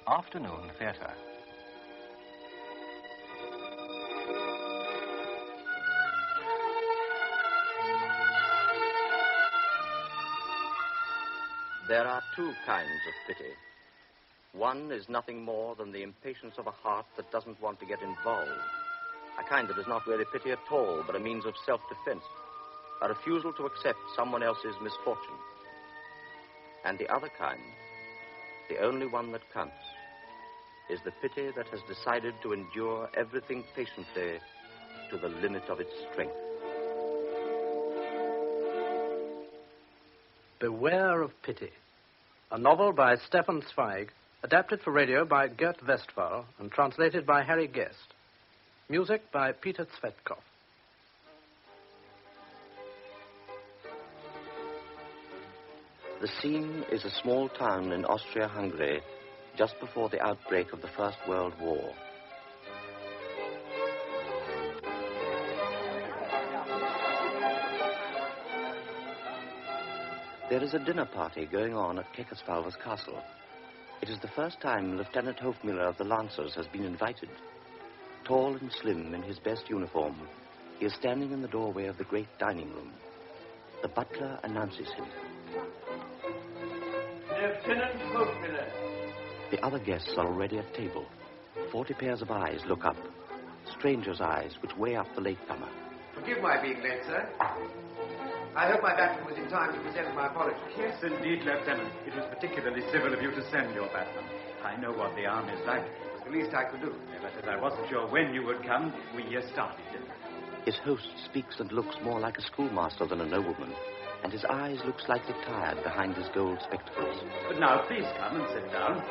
Afternoon Theatre. There are two kinds of pity. One is nothing more than the impatience of a heart that doesn't want to get involved. A kind that is not really pity at all, but a means of self-defense. A refusal to accept someone else's misfortune. And the other kind, the only one that counts, is the pity that has decided to endure everything patiently to the limit of its strength. Beware of Pity, a novel by Stefan Zweig, adapted for radio by Gert Westphal and translated by Harry Guest. Music by Peter Tsvetkov. The scene is a small town in Austria-Hungary just before the outbreak of the First World War. There is a dinner party going on at Kekesfalva's castle. It is the first time Lieutenant Hofmiller of the Lancers has been invited. Tall and slim in his best uniform, he is standing in the doorway of the great dining room. The butler announces him. Lieutenant Hofmiller. The other guests are already at table. 40 pairs of eyes look up. Strangers' eyes which weigh up the latecomer. Forgive my being late, sir. I hope my baton was in time to present my apologies. Yes, indeed, Lieutenant. It was particularly civil of you to send your baton. I know what the army is like. It was the least I could do. But as I wasn't sure when you would come, we started dinner. His host speaks and looks more like a schoolmaster than a nobleman, and his eyes look slightly tired behind his gold spectacles. But now, please come and sit down.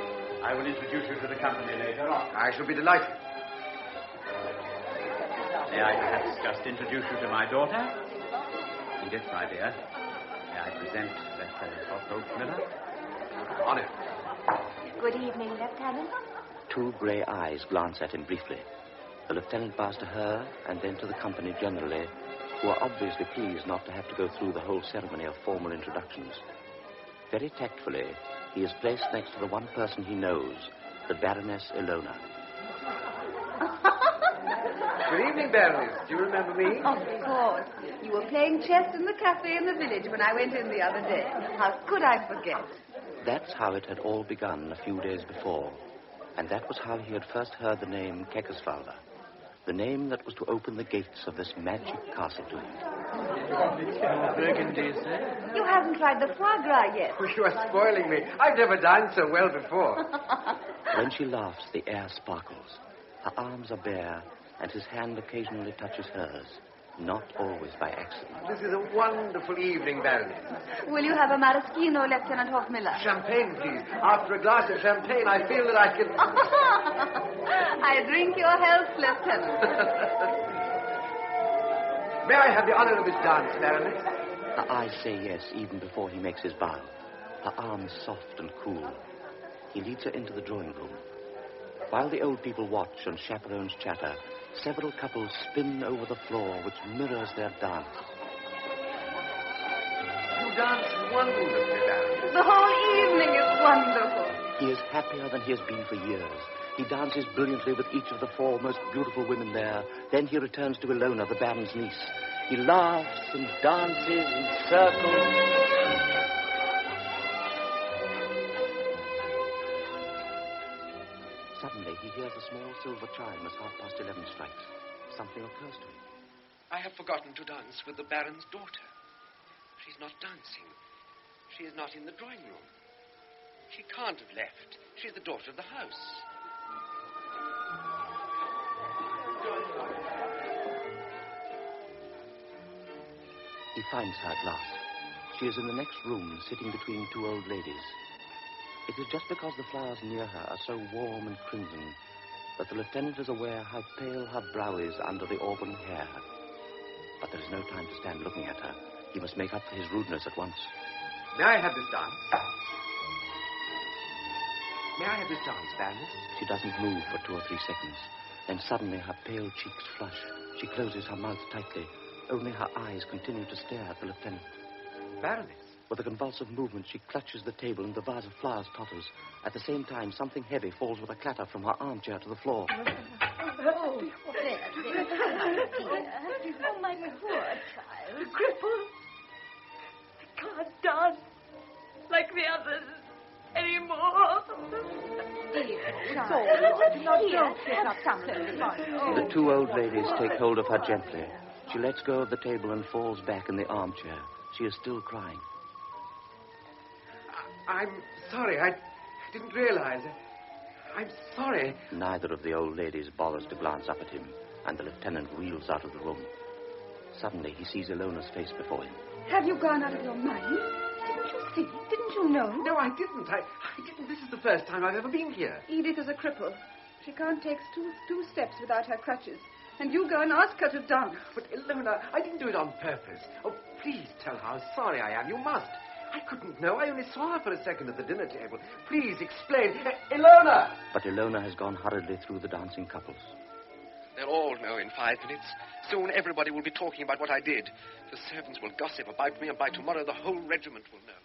I will introduce you to the company later on. I shall be delighted. May I perhaps just introduce you to my daughter? Edith, my dear. May I present Lieutenant Hofmiller? Honor. Good evening, Lieutenant. Two grey eyes glance at him briefly. The lieutenant bows to her and then to the company generally, who are obviously pleased not to have to go through the whole ceremony of formal introductions. Very tactfully, he is placed next to the one person he knows, the Baroness Ilona. Good evening, Baroness. Do you remember me? Of course. You were playing chess in the cafe in the village when I went in the other day. How could I forget? That's how it had all begun a few days before. And that was how he had first heard the name Kekesfalva. The name that was to open the gates of this magic castle to him. Burgundy, sir? You haven't tried the foie gras yet. Oh, you are spoiling me. I've never dined so well before. When she laughs, the air sparkles. Her arms are bare, and his hand occasionally touches hers, not always by accident. This is a wonderful evening, Baroness. Will you have a maraschino, Lieutenant Hofmiller? Champagne, please. After a glass of champagne, I feel that I can... I drink your health, Lieutenant. May I have the honor of this dance, Baroness? Her eyes say yes, even before he makes his bow. Her arms soft and cool. He leads her into the drawing room. While the old people watch and chaperones chatter, several couples spin over the floor which mirrors their dance. You dance wonderfully, Baroness. The whole evening is wonderful. He is happier than he has been for years. He dances brilliantly with each of the four most beautiful women there. Then he returns to Ilona, the Baron's niece. He laughs and dances and circles. Suddenly, he hears a small silver chime as 11:30 strikes. Something occurs to him. I have forgotten to dance with the Baron's daughter. She's not dancing. She is not in the drawing room. She can't have left. She's the daughter of the house. He finds her at last. She is in the next room, sitting between two old ladies. It is just because the flowers near her are so warm and crimson that the lieutenant is aware how pale her brow is under the auburn hair. But there is no time to stand looking at her. He must make up for his rudeness at once. May I have this dance? May I have this dance, Baroness? She doesn't move for 2 or 3 seconds. Then suddenly her pale cheeks flush. She closes her mouth tightly. Only her eyes continue to stare at the lieutenant. Baroness, With a convulsive movement, she clutches the table and the vase of flowers totters. At the same time, something heavy falls with a clatter from her armchair to the floor. Oh, there. Oh, my poor child. Cripple. I can't dance like the others anymore. The two old ladies take hold of her gently. She lets go of the table and falls back in the armchair. She is still crying. I'm sorry. I didn't realize. I'm sorry. Neither of the old ladies bothers to glance up at him, and the lieutenant wheels out of the room. Suddenly, he sees Ilona's face before him. Have you gone out of your mind? Didn't you see? Didn't you know? No, I didn't. I didn't. This is the first time I've ever been here. Edith is a cripple. She can't take two steps without her crutches. And you go and ask her to dance. But, Ilona, I didn't do it on purpose. Oh, please tell her how sorry I am. You must. I couldn't know. I only saw her for a second at the dinner table. Please explain. Ilona! But Ilona has gone hurriedly through the dancing couples. They'll all know in 5 minutes. Soon everybody will be talking about what I did. The servants will gossip about me, and by tomorrow the whole regiment will know.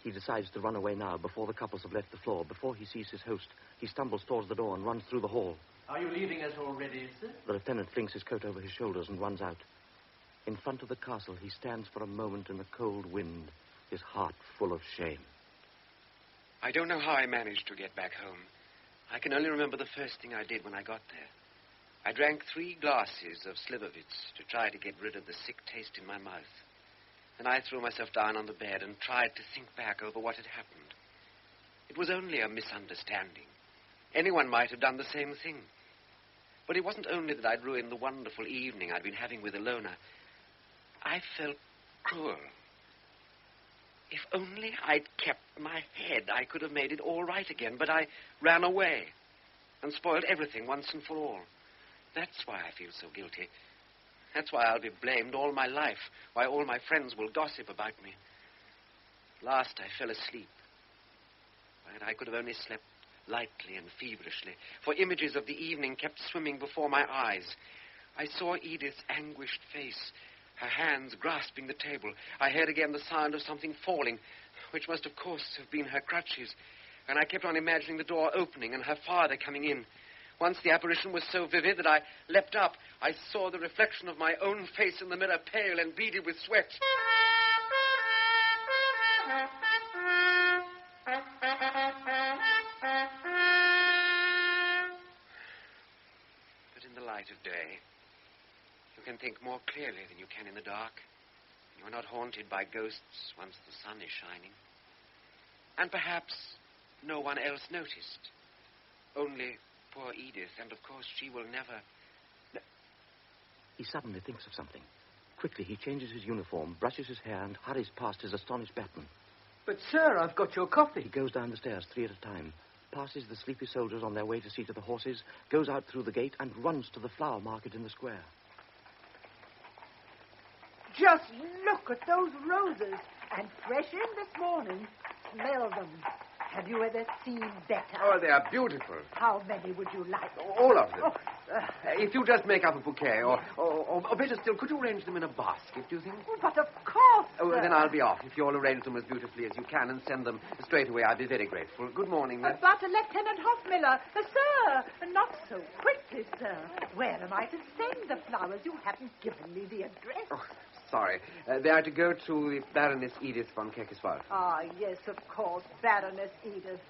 He decides to run away now, before the couples have left the floor. Before he sees his host, he stumbles towards the door and runs through the hall. Are you leaving us already, sir? The lieutenant flings his coat over his shoulders and runs out. In front of the castle, he stands for a moment in the cold wind, his heart full of shame. I don't know how I managed to get back home. I can only remember the first thing I did when I got there. I drank 3 glasses of Slivovitz to try to get rid of the sick taste in my mouth. Then I threw myself down on the bed and tried to think back over what had happened. It was only a misunderstanding. Anyone might have done the same thing. But it wasn't only that I'd ruined the wonderful evening I'd been having with Ilona. I felt cruel. If only I'd kept my head, I could have made it all right again. But I ran away and spoiled everything once and for all. That's why I feel so guilty. That's why I'll be blamed all my life, why all my friends will gossip about me. At last I fell asleep. But I could have only slept lightly and feverishly, for images of the evening kept swimming before my eyes. I saw Edith's anguished face, her hands grasping the table. I heard again the sound of something falling, which must, of course, have been her crutches. And I kept on imagining the door opening and her father coming in. Once the apparition was so vivid that I leapt up. I saw the reflection of my own face in the mirror, pale and beaded with sweat. But in the light of day, you can think more clearly than you can in the dark. You are not haunted by ghosts once the sun is shining. And perhaps no one else noticed. Only poor Edith, and of course she will never... He suddenly thinks of something. Quickly, he changes his uniform, brushes his hair, and hurries past his astonished batman. But, sir, I've got your coffee. He goes down the stairs 3 at a time, passes the sleepy soldiers on their way to see to the horses, goes out through the gate, and runs to the flower market in the square. Just look at those roses. And fresh in this morning. Smell them. Have you ever seen better? Oh, they are beautiful. How many would you like? All of them. Oh, If you just make up a bouquet, or better still, could you arrange them in a basket, do you think? but of course. Oh, sir. then I'll be off. If you'll arrange them as beautifully as you can and send them straight away, I'll be very grateful. Good morning, miss. But Lieutenant Hofmiller, sir, not so quickly, sir. Where am I to send the flowers? You haven't given me the address. Oh, sorry. They are to go to the Baroness Edith von Kekesfalva. Ah, yes, of course, Baroness Edith.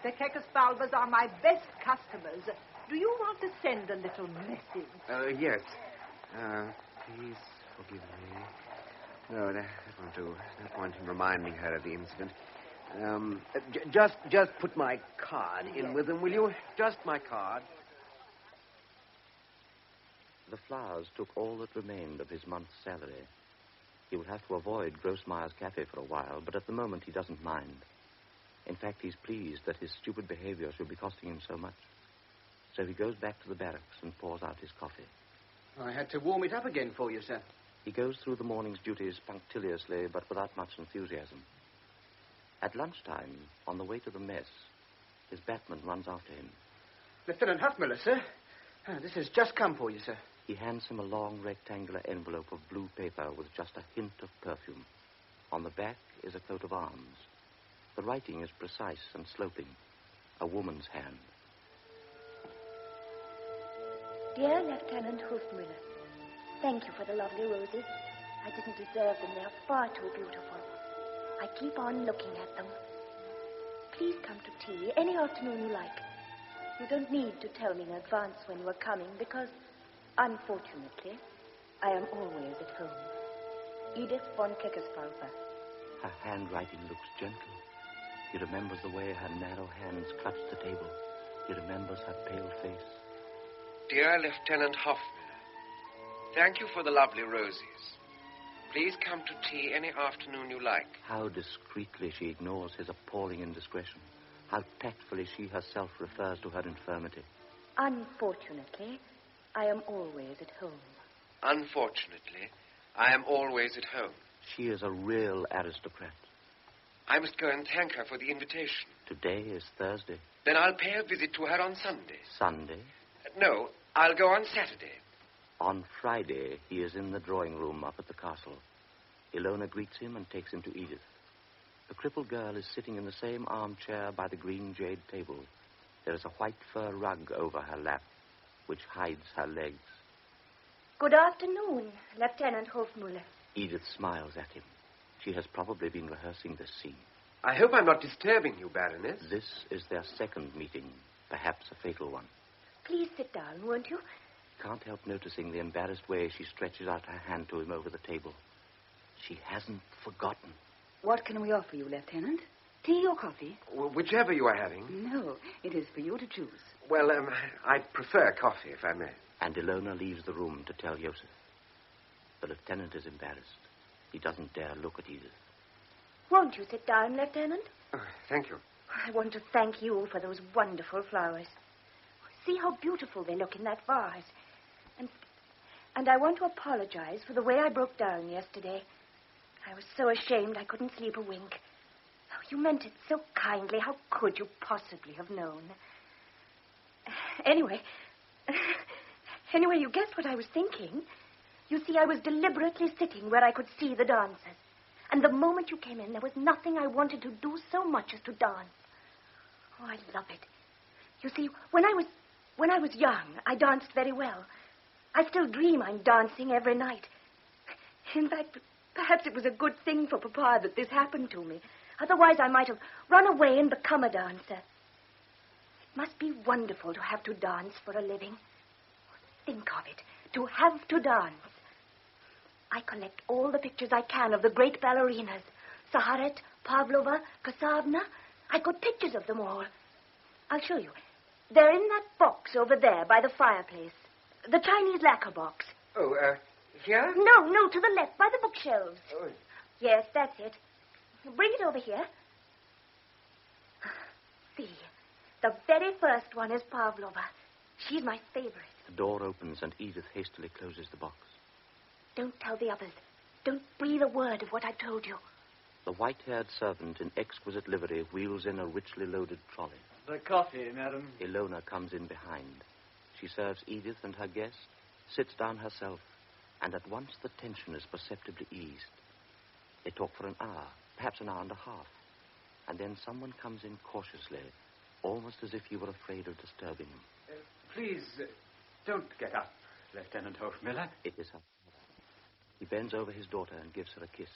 The Kekesfalvas are my best customers. Do you want to send a little message? Yes. Please forgive me. No, that won't do. There's no point in reminding her of the incident. Just put my card in with them, will you? Just my card. The flowers took all that remained of his month's salary. He will have to avoid Grossmeyer's cafe for a while, but at the moment he doesn't mind. In fact, he's pleased that his stupid behavior should be costing him so much. So he goes back to the barracks and pours out his coffee. I had to warm it up again for you, sir. He goes through the morning's duties punctiliously, but without much enthusiasm. At lunchtime, on the way to the mess, his batman runs after him. Lieutenant Hofmiller, sir. This has just come for you, sir. He hands him a long rectangular envelope of blue paper with just a hint of perfume. On the back is a coat of arms. The writing is precise and sloping. A woman's hand. Dear Lieutenant Hofmiller, thank you for the lovely roses. I didn't deserve them. They're far too beautiful. I keep on looking at them. Please come to tea any afternoon you like. You don't need to tell me in advance when you are coming because, unfortunately, I am always at home. Edith von Kekesfalva. Her handwriting looks gentle. He remembers the way her narrow hands clutched the table. He remembers her pale face. Dear Lieutenant Hofmiller, thank you for the lovely roses. Please come to tea any afternoon you like. How discreetly she ignores his appalling indiscretion. How tactfully she herself refers to her infirmity. Unfortunately, I am always at home. Unfortunately, I am always at home. She is a real aristocrat. I must go and thank her for the invitation. Today is Thursday. Then I'll pay a visit to her on Sunday. Sunday? No, I'll go on Saturday. On Friday, he is in the drawing room up at the castle. Ilona greets him and takes him to Edith. The crippled girl is sitting in the same armchair by the green jade table. There is a white fur rug over her lap, which hides her legs. Good afternoon, Lieutenant Hofmiller. Edith smiles at him. She has probably been rehearsing this scene. I hope I'm not disturbing you, Baroness. This is their second meeting, perhaps a fatal one. Please sit down, won't you? Can't help noticing the embarrassed way she stretches out her hand to him over the table. She hasn't forgotten. What can we offer you, Lieutenant? Tea or coffee? Well, whichever you are having. No, it is for you to choose. Well, I'd prefer coffee, if I may. And Ilona leaves the room to tell Joseph. The lieutenant is embarrassed. He doesn't dare look at Edith. Won't you sit down, Lieutenant? Oh, thank you. I want to thank you for those wonderful flowers. See how beautiful they look in that vase. And I want to apologize for the way I broke down yesterday. I was so ashamed I couldn't sleep a wink. Oh, you meant it so kindly. How could you possibly have known? Anyway, you guessed what I was thinking. You see, I was deliberately sitting where I could see the dancers. And the moment you came in, there was nothing I wanted to do so much as to dance. Oh, I love it. You see, when I was young, I danced very well. I still dream I'm dancing every night. In fact, perhaps it was a good thing for Papa that this happened to me. Otherwise, I might have run away and become a dancer. It must be wonderful to have to dance for a living. Think of it, to have to dance. I collect all the pictures I can of the great ballerinas. Saharet, Pavlova, Kasavna. I got pictures of them all. I'll show you. They're in that box over there by the fireplace. The Chinese lacquer box. Oh, here? No, to the left, by the bookshelves. Oh. Yes, that's it. Bring it over here. See, the very first one is Pavlova. She's my favorite. The door opens and Edith hastily closes the box. Don't tell the others. Don't breathe a word of what I told you. The white-haired servant in exquisite livery wheels in a richly loaded trolley. The coffee, madam. Ilona comes in behind. She serves Edith and her guest, sits down herself, and at once the tension is perceptibly eased. They talk for an hour, perhaps an hour and a half, and then someone comes in cautiously, almost as if you were afraid of disturbing them. Please, don't get up, Lieutenant Hofmiller. It is her. He bends over his daughter and gives her a kiss.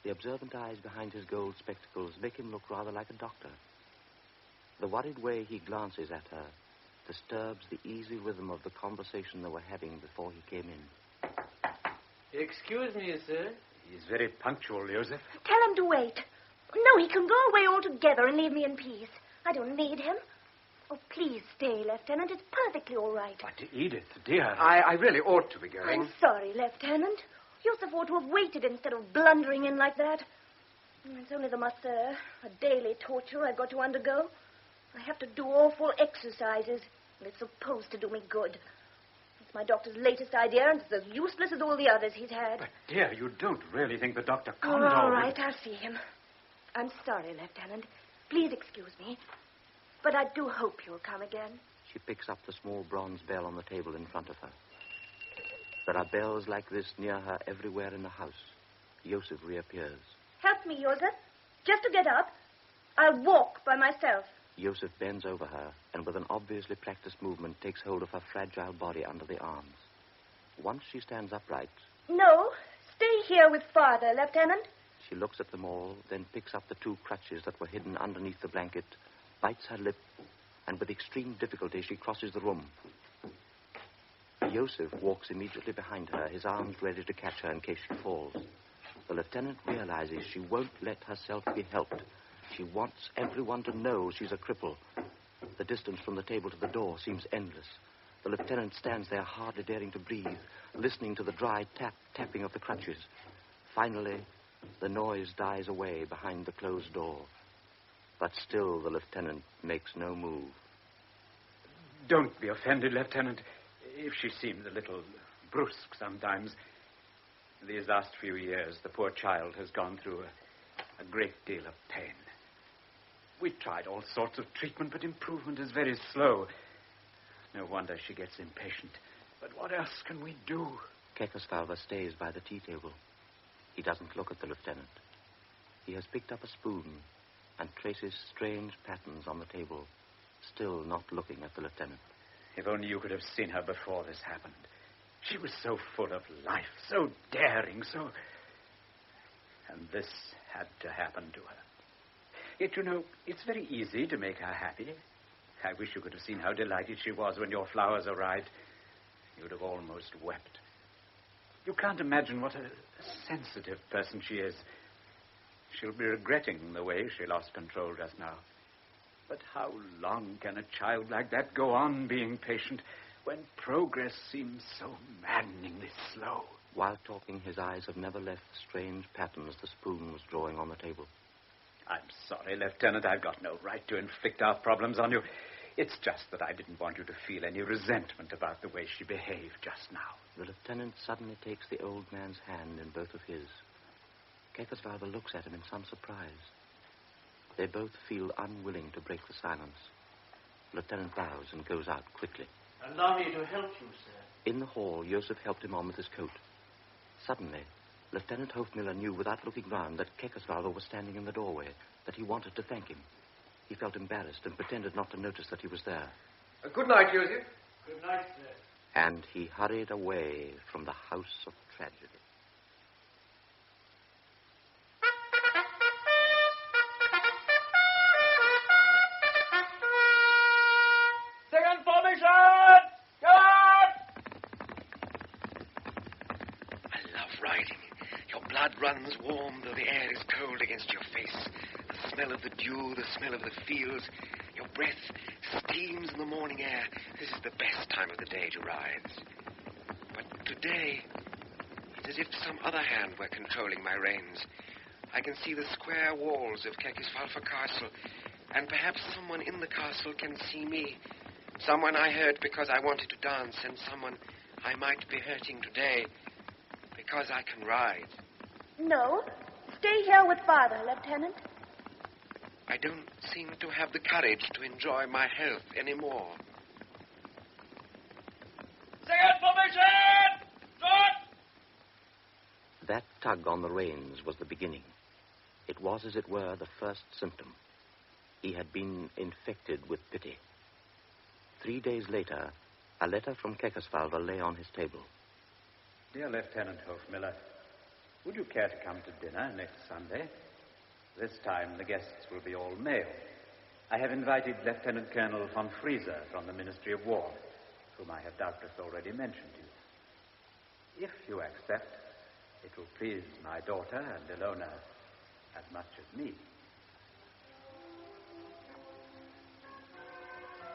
The observant eyes behind his gold spectacles make him look rather like a doctor. The worried way he glances at her disturbs the easy rhythm of the conversation they were having before he came in. Excuse me, sir. He's very punctual, Joseph. Tell him to wait. No, he can go away altogether and leave me in peace. I don't need him. Oh, please stay, Lieutenant. It's perfectly all right. But, Edith, dear. I really ought to be going. I'm sorry, Lieutenant. Yusuf ought to have waited instead of blundering in like that. It's only the masseur, a daily torture I've got to undergo. I have to do awful exercises, and it's supposed to do me good. It's my doctor's latest idea, and it's as useless as all the others he's had. But, dear, you don't really think the doctor Oh, comes all over... right, I'll see him. I'm sorry, Lieutenant. Please excuse me. But I do hope you'll come again. She picks up the small bronze bell on the table in front of her. There are bells like this near her everywhere in the house. Joseph reappears. Help me, Joseph. Just to get up. I'll walk by myself. Joseph bends over her and with an obviously practiced movement takes hold of her fragile body under the arms. Once she stands upright... No, stay here with Father, Lieutenant. She looks at them all, then picks up the 2 crutches that were hidden underneath the blanket, bites her lip, and with extreme difficulty she crosses the room. Joseph walks immediately behind her, his arms ready to catch her in case she falls. The lieutenant realizes she won't let herself be helped. She wants everyone to know she's a cripple. The distance from the table to the door seems endless. The lieutenant stands there, hardly daring to breathe, listening to the dry tapping of the crutches. Finally, the noise dies away behind the closed door. But still the lieutenant makes no move. Don't be offended, Lieutenant, if she seems a little brusque sometimes. These last few years, the poor child has gone through a great deal of pain. We tried all sorts of treatment, but improvement is very slow. No wonder she gets impatient. But what else can we do? Kekesfalva stays by the tea table. He doesn't look at the lieutenant. He has picked up a spoon and traces strange patterns on the table, still not looking at the lieutenant. If only you could have seen her before this happened. She was so full of life, so daring, so... And this had to happen to her. Yet, you know, it's very easy to make her happy. I wish you could have seen how delighted she was when your flowers arrived. You'd have almost wept. You can't imagine what a sensitive person she is. She'll be regretting the way she lost control just now. But how long can a child like that go on being patient when progress seems so maddeningly slow? While talking, his eyes have never left the strange patterns the spoon was drawing on the table. I'm sorry, Lieutenant. I've got no right to inflict our problems on you. It's just that I didn't want you to feel any resentment about the way she behaved just now. The lieutenant suddenly takes the old man's hand in both of his. Kekesfalva looks at him in some surprise. They both feel unwilling to break the silence. The lieutenant bows and goes out quickly. Allow me to help you, sir. In the hall, Joseph helped him on with his coat. Suddenly, Lieutenant Hofmiller knew without looking round that Kekesfalva was standing in the doorway, that he wanted to thank him. He felt embarrassed and pretended not to notice that he was there. Good night, Joseph. Good night, sir. And he hurried away from the house of tragedy. Second formation! Go on! I love riding. Your blood runs warm, though the air is cold against your face. The smell of the dew, the smell of the fields. Your breath steams in the morning air. This is the best time of the day to ride. But today, it's as if some other hand were controlling my reins. I can see the square walls of Kekesfalva Castle, and perhaps someone in the castle can see me. Someone I hurt because I wanted to dance, and someone I might be hurting today because I can ride. No, stay here with Father, Lieutenant. I don't seem to have the courage to enjoy my health anymore. Second formation! Start! That tug on the reins was the beginning. It was, as it were, the first symptom. He had been infected with pity. 3 days later, a letter from Kekesfalva lay on his table. Dear Lieutenant Hofmiller, would you care to come to dinner next Sunday? This time the guests will be all male. I have invited Lieutenant Colonel von Frieser from the Ministry of War, whom I have doubtless already mentioned to you. If you accept, it will please my daughter and Ilona as much as me.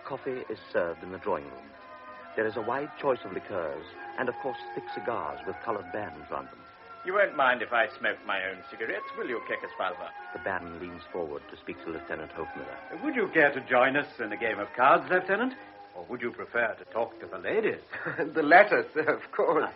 Coffee is served in the drawing room. There is a wide choice of liqueurs and, of course, thick cigars with colored bands round them. You won't mind if I smoke my own cigarettes, will you, Kekesfalva? The baron leans forward to speak to Lieutenant Hofmiller. Would you care to join us in a game of cards, Lieutenant? Or would you prefer to talk to the ladies? The latter, sir, of course.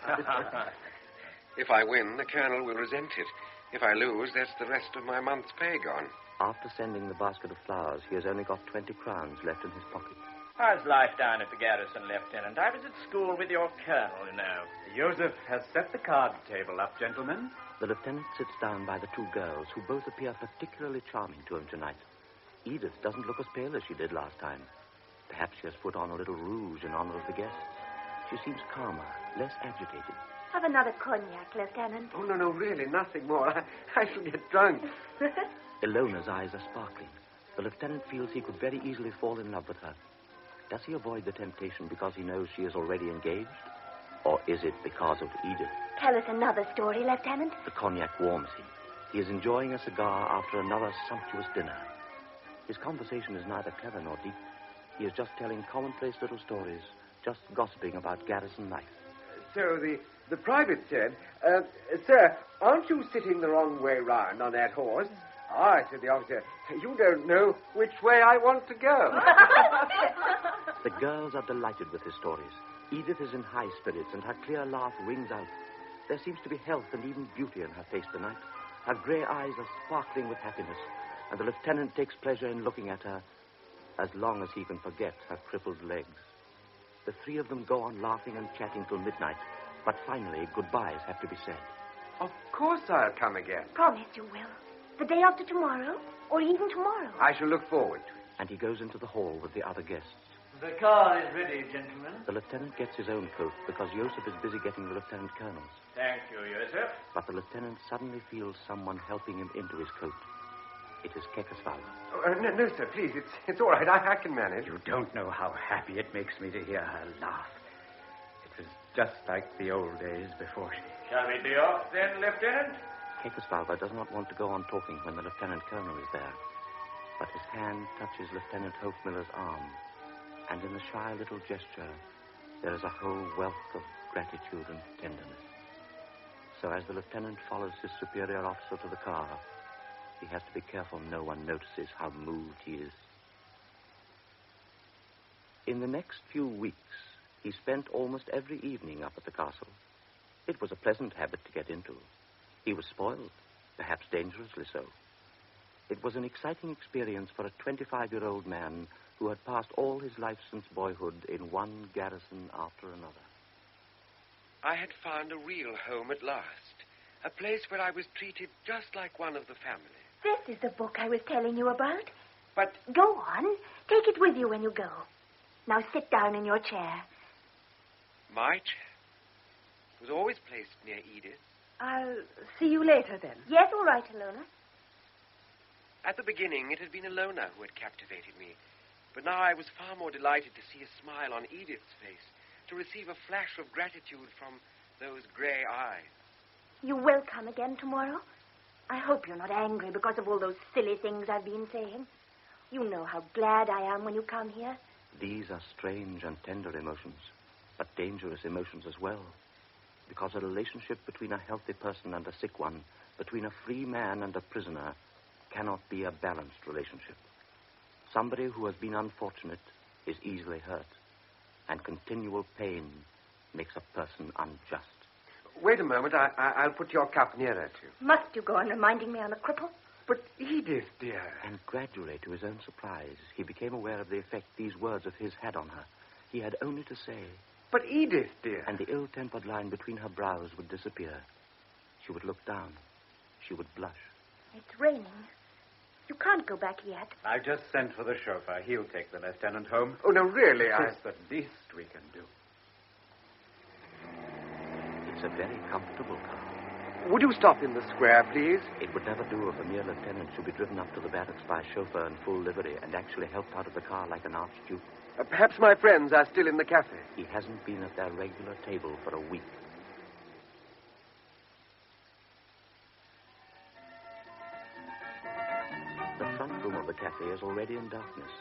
If I win, the colonel will resent it. If I lose, that's the rest of my month's pay gone. After sending the basket of flowers, he has only got 20 crowns left in his pocket. How's life down at the garrison, Lieutenant? I was at school with your colonel, you know. Joseph has set the card table up, gentlemen. The lieutenant sits down by the two girls, who both appear particularly charming to him tonight. Edith doesn't look as pale as she did last time. Perhaps she has put on a little rouge in honor of the guests. She seems calmer, less agitated. Have another cognac, Lieutenant. Oh, no, really, nothing more. I shall get drunk. Ilona's eyes are sparkling. The lieutenant feels he could very easily fall in love with her. Does he avoid the temptation because he knows she is already engaged? Or is it because of Edith? Tell us another story, Lieutenant. The cognac warms him. He is enjoying a cigar after another sumptuous dinner. His conversation is neither clever nor deep. He is just telling commonplace little stories, just gossiping about garrison life. So the private said, sir, aren't you sitting the wrong way round on that horse? Ah, said the officer, you don't know which way I want to go. The girls are delighted with his stories. Edith is in high spirits, and her clear laugh rings out. There seems to be health and even beauty in her face tonight. Her grey eyes are sparkling with happiness, and the lieutenant takes pleasure in looking at her as long as he can forget her crippled legs. The three of them go on laughing and chatting till midnight, but finally goodbyes have to be said. Of course I'll come again. Promise you will. The day after tomorrow, or even tomorrow. I shall look forward to it. And he goes into the hall with the other guests. The car is ready, gentlemen. The lieutenant gets his own coat because Joseph is busy getting the lieutenant colonel's. Thank you, Joseph. But the lieutenant suddenly feels someone helping him into his coat. It is Kekesfalva. Oh, no, sir, please. It's all right. I can manage. You don't know how happy it makes me to hear her laugh. It was just like the old days before she... Shall we be off then, Lieutenant? Kekesfalva does not want to go on talking when the lieutenant colonel is there. But his hand touches Lieutenant Hofmiller's arm, and in a shy little gesture, there is a whole wealth of gratitude and tenderness. So as the lieutenant follows his superior officer to the car, he has to be careful no one notices how moved he is. In the next few weeks, he spent almost every evening up at the castle. It was a pleasant habit to get into. He was spoiled, perhaps dangerously so. It was an exciting experience for a 25-year-old man who had passed all his life since boyhood in one garrison after another. I had found a real home at last. A place where I was treated just like one of the family. This is the book I was telling you about. But... Go on. Take it with you when you go. Now sit down in your chair. My chair? It was always placed near Edith. I'll see you later, then. Yes, all right, Ilona. At the beginning, it had been Ilona who had captivated me. But now I was far more delighted to see a smile on Edith's face, to receive a flash of gratitude from those grey eyes. You will come again tomorrow? I hope you're not angry because of all those silly things I've been saying. You know how glad I am when you come here. These are strange and tender emotions, but dangerous emotions as well. Because a relationship between a healthy person and a sick one, between a free man and a prisoner, cannot be a balanced relationship. Somebody who has been unfortunate is easily hurt, and continual pain makes a person unjust. Wait a moment. I'll put your cup nearer to you. Must you go on reminding me I'm a cripple? But Edith, dear... And gradually, to his own surprise, he became aware of the effect these words of his had on her. He had only to say... But Edith, dear... And the ill-tempered line between her brows would disappear. She would look down. She would blush. It's raining. You can't go back yet. I just sent for the chauffeur. He'll take the lieutenant home. Oh, no, really, It's the least we can do. It's a very comfortable car. Would you stop in the square, please? It would never do if a mere lieutenant should be driven up to the barracks by a chauffeur in full livery and actually helped out of the car like an archduke. Perhaps my friends are still in the cafe. He hasn't been at their regular table for a week. The front room of the cafe is already in darkness,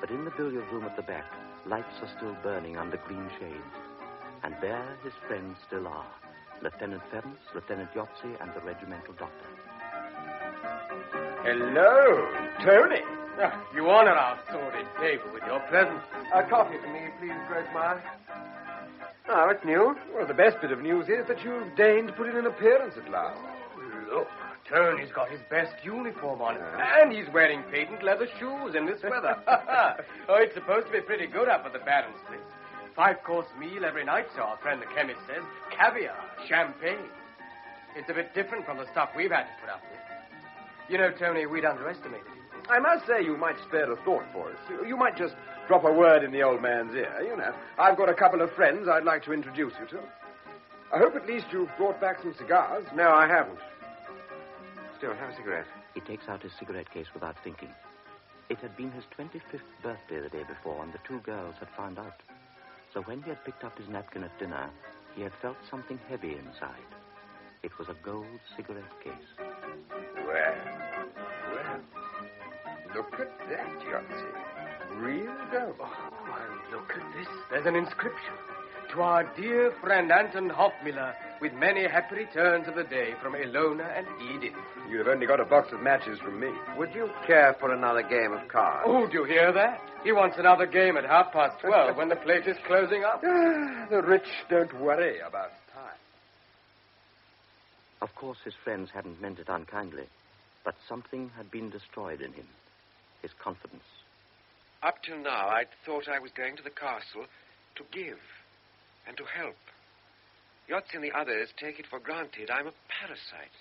but in the billiard room at the back, lights are still burning under green shades. And there his friends still are, Lieutenant Ferenc, Lieutenant Yotzi, and the regimental doctor. Hello, Tony. You honor our sordid table with your presence. A coffee for me, please, Grossmeyer. Oh, it's new. Well, the best bit of news is that you've deigned to put in an appearance at last. Oh, look, Tony's got his best uniform on, and he's wearing patent leather shoes in this weather. Oh, it's supposed to be pretty good up at the Baron's place. 5-course meal every night, so our friend the chemist says. Caviar, champagne. It's a bit different from the stuff we've had to put up with. You know, Tony, we'd underestimated him. I must say you might spare a thought for us. You might just drop a word in the old man's ear, you know. I've got a couple of friends I'd like to introduce you to. I hope at least you've brought back some cigars. No, I haven't. Still, have a cigarette. He takes out his cigarette case without thinking. It had been his 25th birthday the day before, and the two girls had found out. So when he had picked up his napkin at dinner, he had felt something heavy inside. It was a gold cigarette case. Well, look at that, Yahtzee. Real gold. Oh, look at this. There's an inscription. To our dear friend Anton Hofmiller, with many happy returns of the day from Ilona and Edith. You'd have only got a box of matches from me. Would you care for another game of cards? Oh, do you hear that? He wants another game at 12:30 when the place is closing up. The rich don't worry about time. Of course, his friends hadn't meant it unkindly, but something had been destroyed in him. His confidence. Up till now, I'd thought I was going to the castle to give and to help. Yotzi and the others take it for granted I'm a parasite.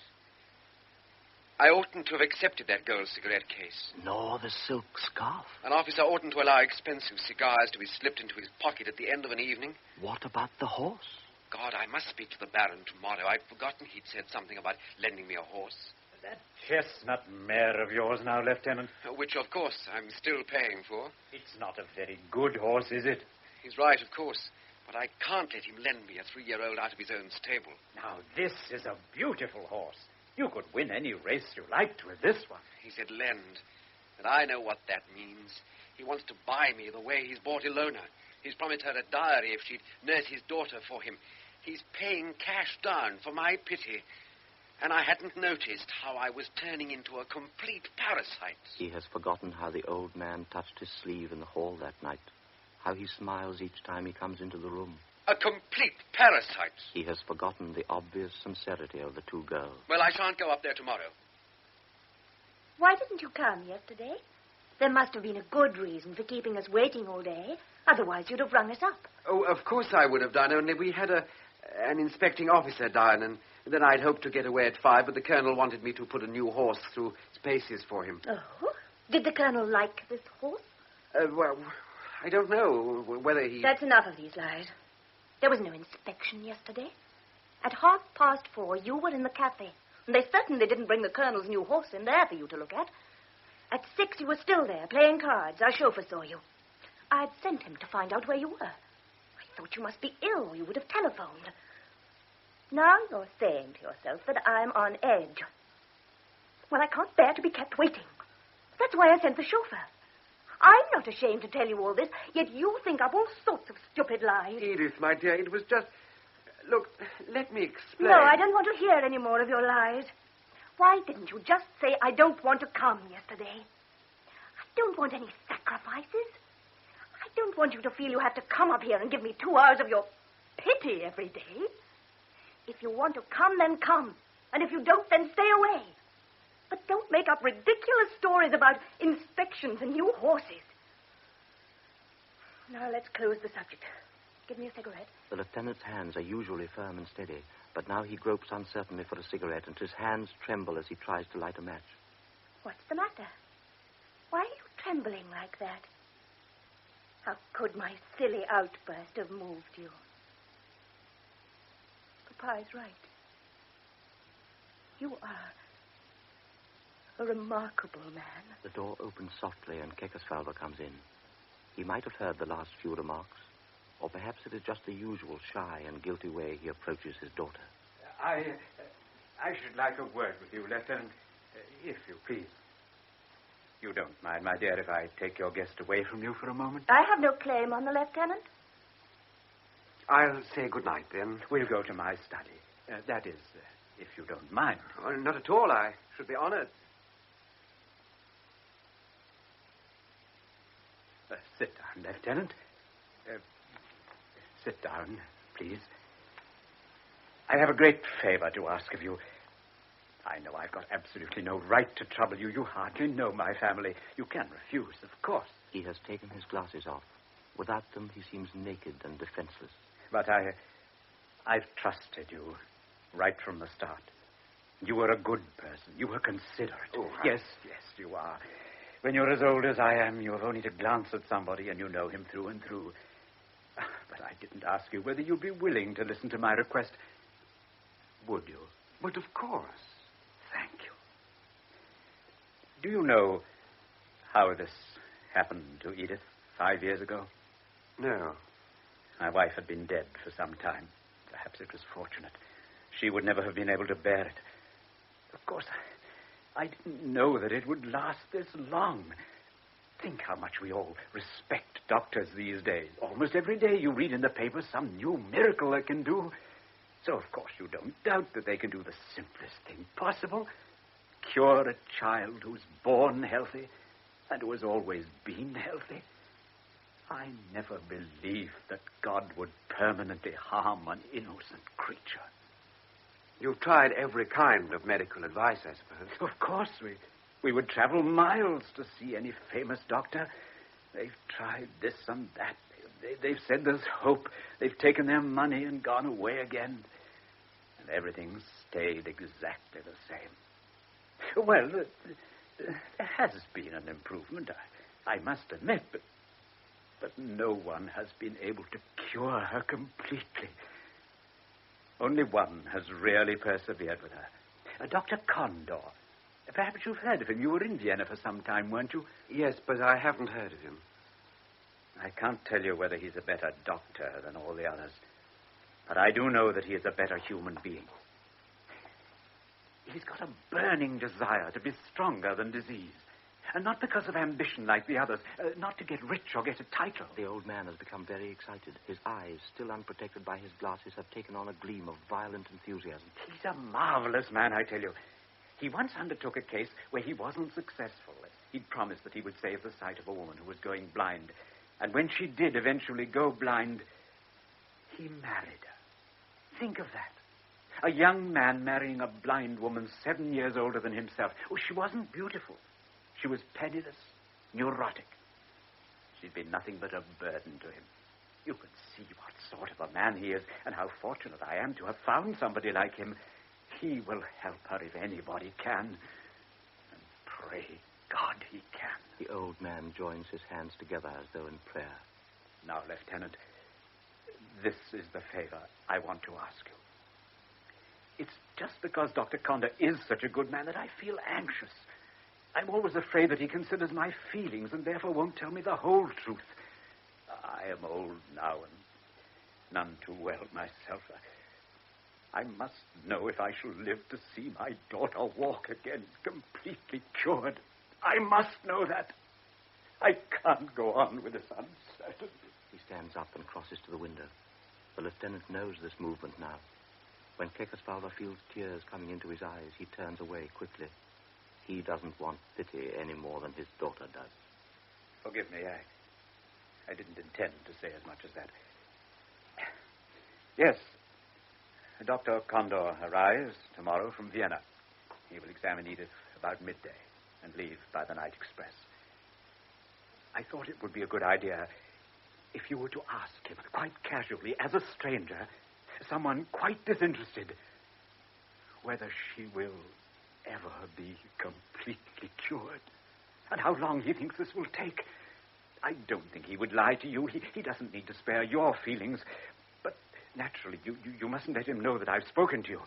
I oughtn't to have accepted that gold cigarette case. Nor the silk scarf. An officer oughtn't to allow expensive cigars to be slipped into his pocket at the end of an evening. What about the horse? God, I must speak to the Baron tomorrow. I'd forgotten he'd said something about lending me a horse. That chestnut mare of yours now, Lieutenant. Which, of course, I'm still paying for. It's not a very good horse, is it? He's right, of course. But I can't let him lend me a 3-year-old out of his own stable. Now, this is a beautiful horse. You could win any race you liked with this one. He said lend. And I know what that means. He wants to buy me the way he's bought Ilona. He's promised her a dowry if she'd nurse his daughter for him. He's paying cash down for my pity. And I hadn't noticed how I was turning into a complete parasite. He has forgotten how the old man touched his sleeve in the hall that night. How he smiles each time he comes into the room. A complete parasite. He has forgotten the obvious sincerity of the two girls. Well, I shan't go up there tomorrow. Why didn't you come yesterday? There must have been a good reason for keeping us waiting all day. Otherwise, you'd have rung us up. Oh, of course I would have done, only we had an inspecting officer down, and then I'd hoped to get away at 5, but the colonel wanted me to put a new horse through its paces for him. Oh? Did the colonel like this horse? Well, I don't know whether he... That's enough of these lies. There was no inspection yesterday. At 4:30, you were in the cafe. And they certainly didn't bring the colonel's new horse in there for you to look at. At 6, you were still there, playing cards. Our chauffeur saw you. I'd sent him to find out where you were. I thought you must be ill, or you would have telephoned. Now you're saying to yourself that I'm on edge. Well, I can't bear to be kept waiting. That's why I sent the chauffeur. I'm not ashamed to tell you all this, yet you think up all sorts of stupid lies. Edith, my dear, it was just... Look, let me explain. No, I don't want to hear any more of your lies. Why didn't you just say, I don't want to come yesterday? I don't want any sacrifices. I don't want you to feel you have to come up here and give me 2 hours of your pity every day. If you want to come, then come. And if you don't, then stay away. But don't make up ridiculous stories about inspections and new horses. Now, let's close the subject. Give me a cigarette. The lieutenant's hands are usually firm and steady, but now he gropes uncertainly for a cigarette, and his hands tremble as he tries to light a match. What's the matter? Why are you trembling like that? How could my silly outburst have moved you? Papa's right. You are a remarkable man. The door opens softly and Kekesfalva comes in. He might have heard the last few remarks, or perhaps it is just the usual shy and guilty way he approaches his daughter. I should like a word with you, Lieutenant, if you please. You don't mind, my dear, if I take your guest away from you for a moment? I have no claim on the lieutenant. I'll say good night, then. We'll go to my study. That is, if you don't mind. Oh, not at all. I should be honored. Sit down, Lieutenant. Sit down, please. I have a great favor to ask of you. I know I've got absolutely no right to trouble you. You hardly know my family. You can refuse, of course. He has taken his glasses off. Without them, he seems naked and defenseless. But I've trusted you right from the start. You were a good person. You were considerate. Oh, Yes, you are. When you're as old as I am, you have only to glance at somebody and you know him through and through. But I didn't ask you whether you'd be willing to listen to my request. Would you? But of course. Thank you. Do you know how this happened to Edith 5 years ago? No. My wife had been dead for some time. Perhaps it was fortunate. She would never have been able to bear it. Of course, I didn't know that it would last this long. Think how much we all respect doctors these days. Almost every day you read in the paper some new miracle they can do. So, of course, you don't doubt that they can do the simplest thing possible. Cure a child who's born healthy and who has always been healthy. I never believed that God would permanently harm an innocent creature. You've tried every kind of medical advice, I suppose. Of course, we would travel miles to see any famous doctor. They've tried this and that. They've said there's hope. They've taken their money and gone away again. And everything's stayed exactly the same. Well, there has been an improvement, I must admit, but no one has been able to cure her completely. Only one has really persevered with her. Dr. Condor. Perhaps you've heard of him. You were in Vienna for some time, weren't you? Yes, but I haven't heard of him. I can't tell you whether he's a better doctor than all the others. But I do know that he is a better human being. He's got a burning desire to be stronger than disease. And not because of ambition like the others. Not to get rich or get a title. The old man has become very excited. His eyes, still unprotected by his glasses, have taken on a gleam of violent enthusiasm. He's a marvelous man, I tell you. He once undertook a case where he wasn't successful. He'd promised that he would save the sight of a woman who was going blind. And when she did eventually go blind, he married her. Think of that. A young man marrying a blind woman 7 years older than himself. Oh, she wasn't beautiful. She was penniless, neurotic. She'd been nothing but a burden to him. You can see what sort of a man he is and how fortunate I am to have found somebody like him. He will help her if anybody can. And pray God he can. The old man joins his hands together as though in prayer. Now, Lieutenant, this is the favor I want to ask you. It's just because Dr. Condor is such a good man that I feel anxious. I'm always afraid that he considers my feelings and therefore won't tell me the whole truth. I am old now and none too well myself. I must know if I shall live to see my daughter walk again, completely cured. I must know that. I can't go on with this uncertainty. He stands up and crosses to the window. The lieutenant knows this movement now. When Kekesfalva feels tears coming into his eyes, he turns away quickly. He doesn't want pity any more than his daughter does. Forgive me, I didn't intend to say as much as that. Yes, Dr. Condor arrives tomorrow from Vienna. He will examine Edith about midday and leave by the night express. I thought it would be a good idea if you were to ask him, quite casually, as a stranger, someone quite disinterested, whether she will ever be completely cured, and how long he thinks this will take. I don't think he would lie to you. He doesn't need to spare your feelings. But naturally, you mustn't let him know that I've spoken to you.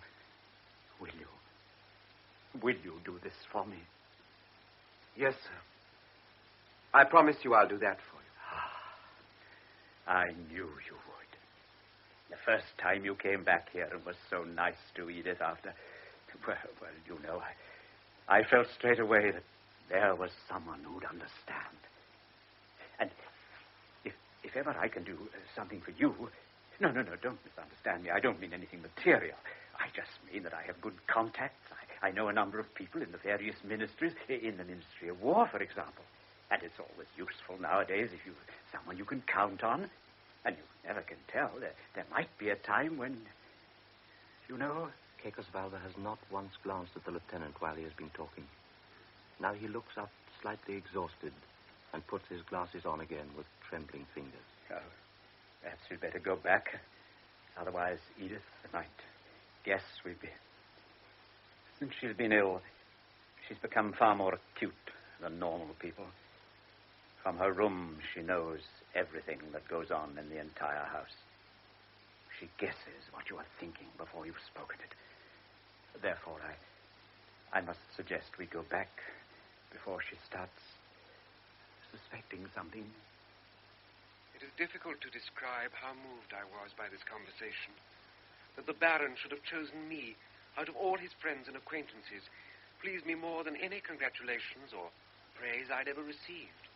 Will you? Will you do this for me? Yes, sir. I promise you I'll do that for you. I knew you would. The first time you came back here and was so nice to Edith after... Well, you know, I felt straight away that there was someone who'd understand. And if ever I can do something for you... No, don't misunderstand me. I don't mean anything material. I just mean that I have good contacts. I know a number of people in the various ministries, in the Ministry of War, for example. And it's always useful nowadays if you've someone you can count on. And you never can tell. There might be a time when, you know... Kekesfalva has not once glanced at the lieutenant while he has been talking. Now he looks up, slightly exhausted, and puts his glasses on again with trembling fingers. Oh, perhaps we'd better go back. Otherwise, Edith might guess we've been... Since she's been ill, she's become far more acute than normal people. From her room, she knows everything that goes on in the entire house. She guesses what you are thinking before you've spoken it. Therefore, I must suggest we go back before she starts suspecting something. It is difficult to describe how moved I was by this conversation. That the Baron should have chosen me out of all his friends and acquaintances pleased me more than any congratulations or praise I'd ever received.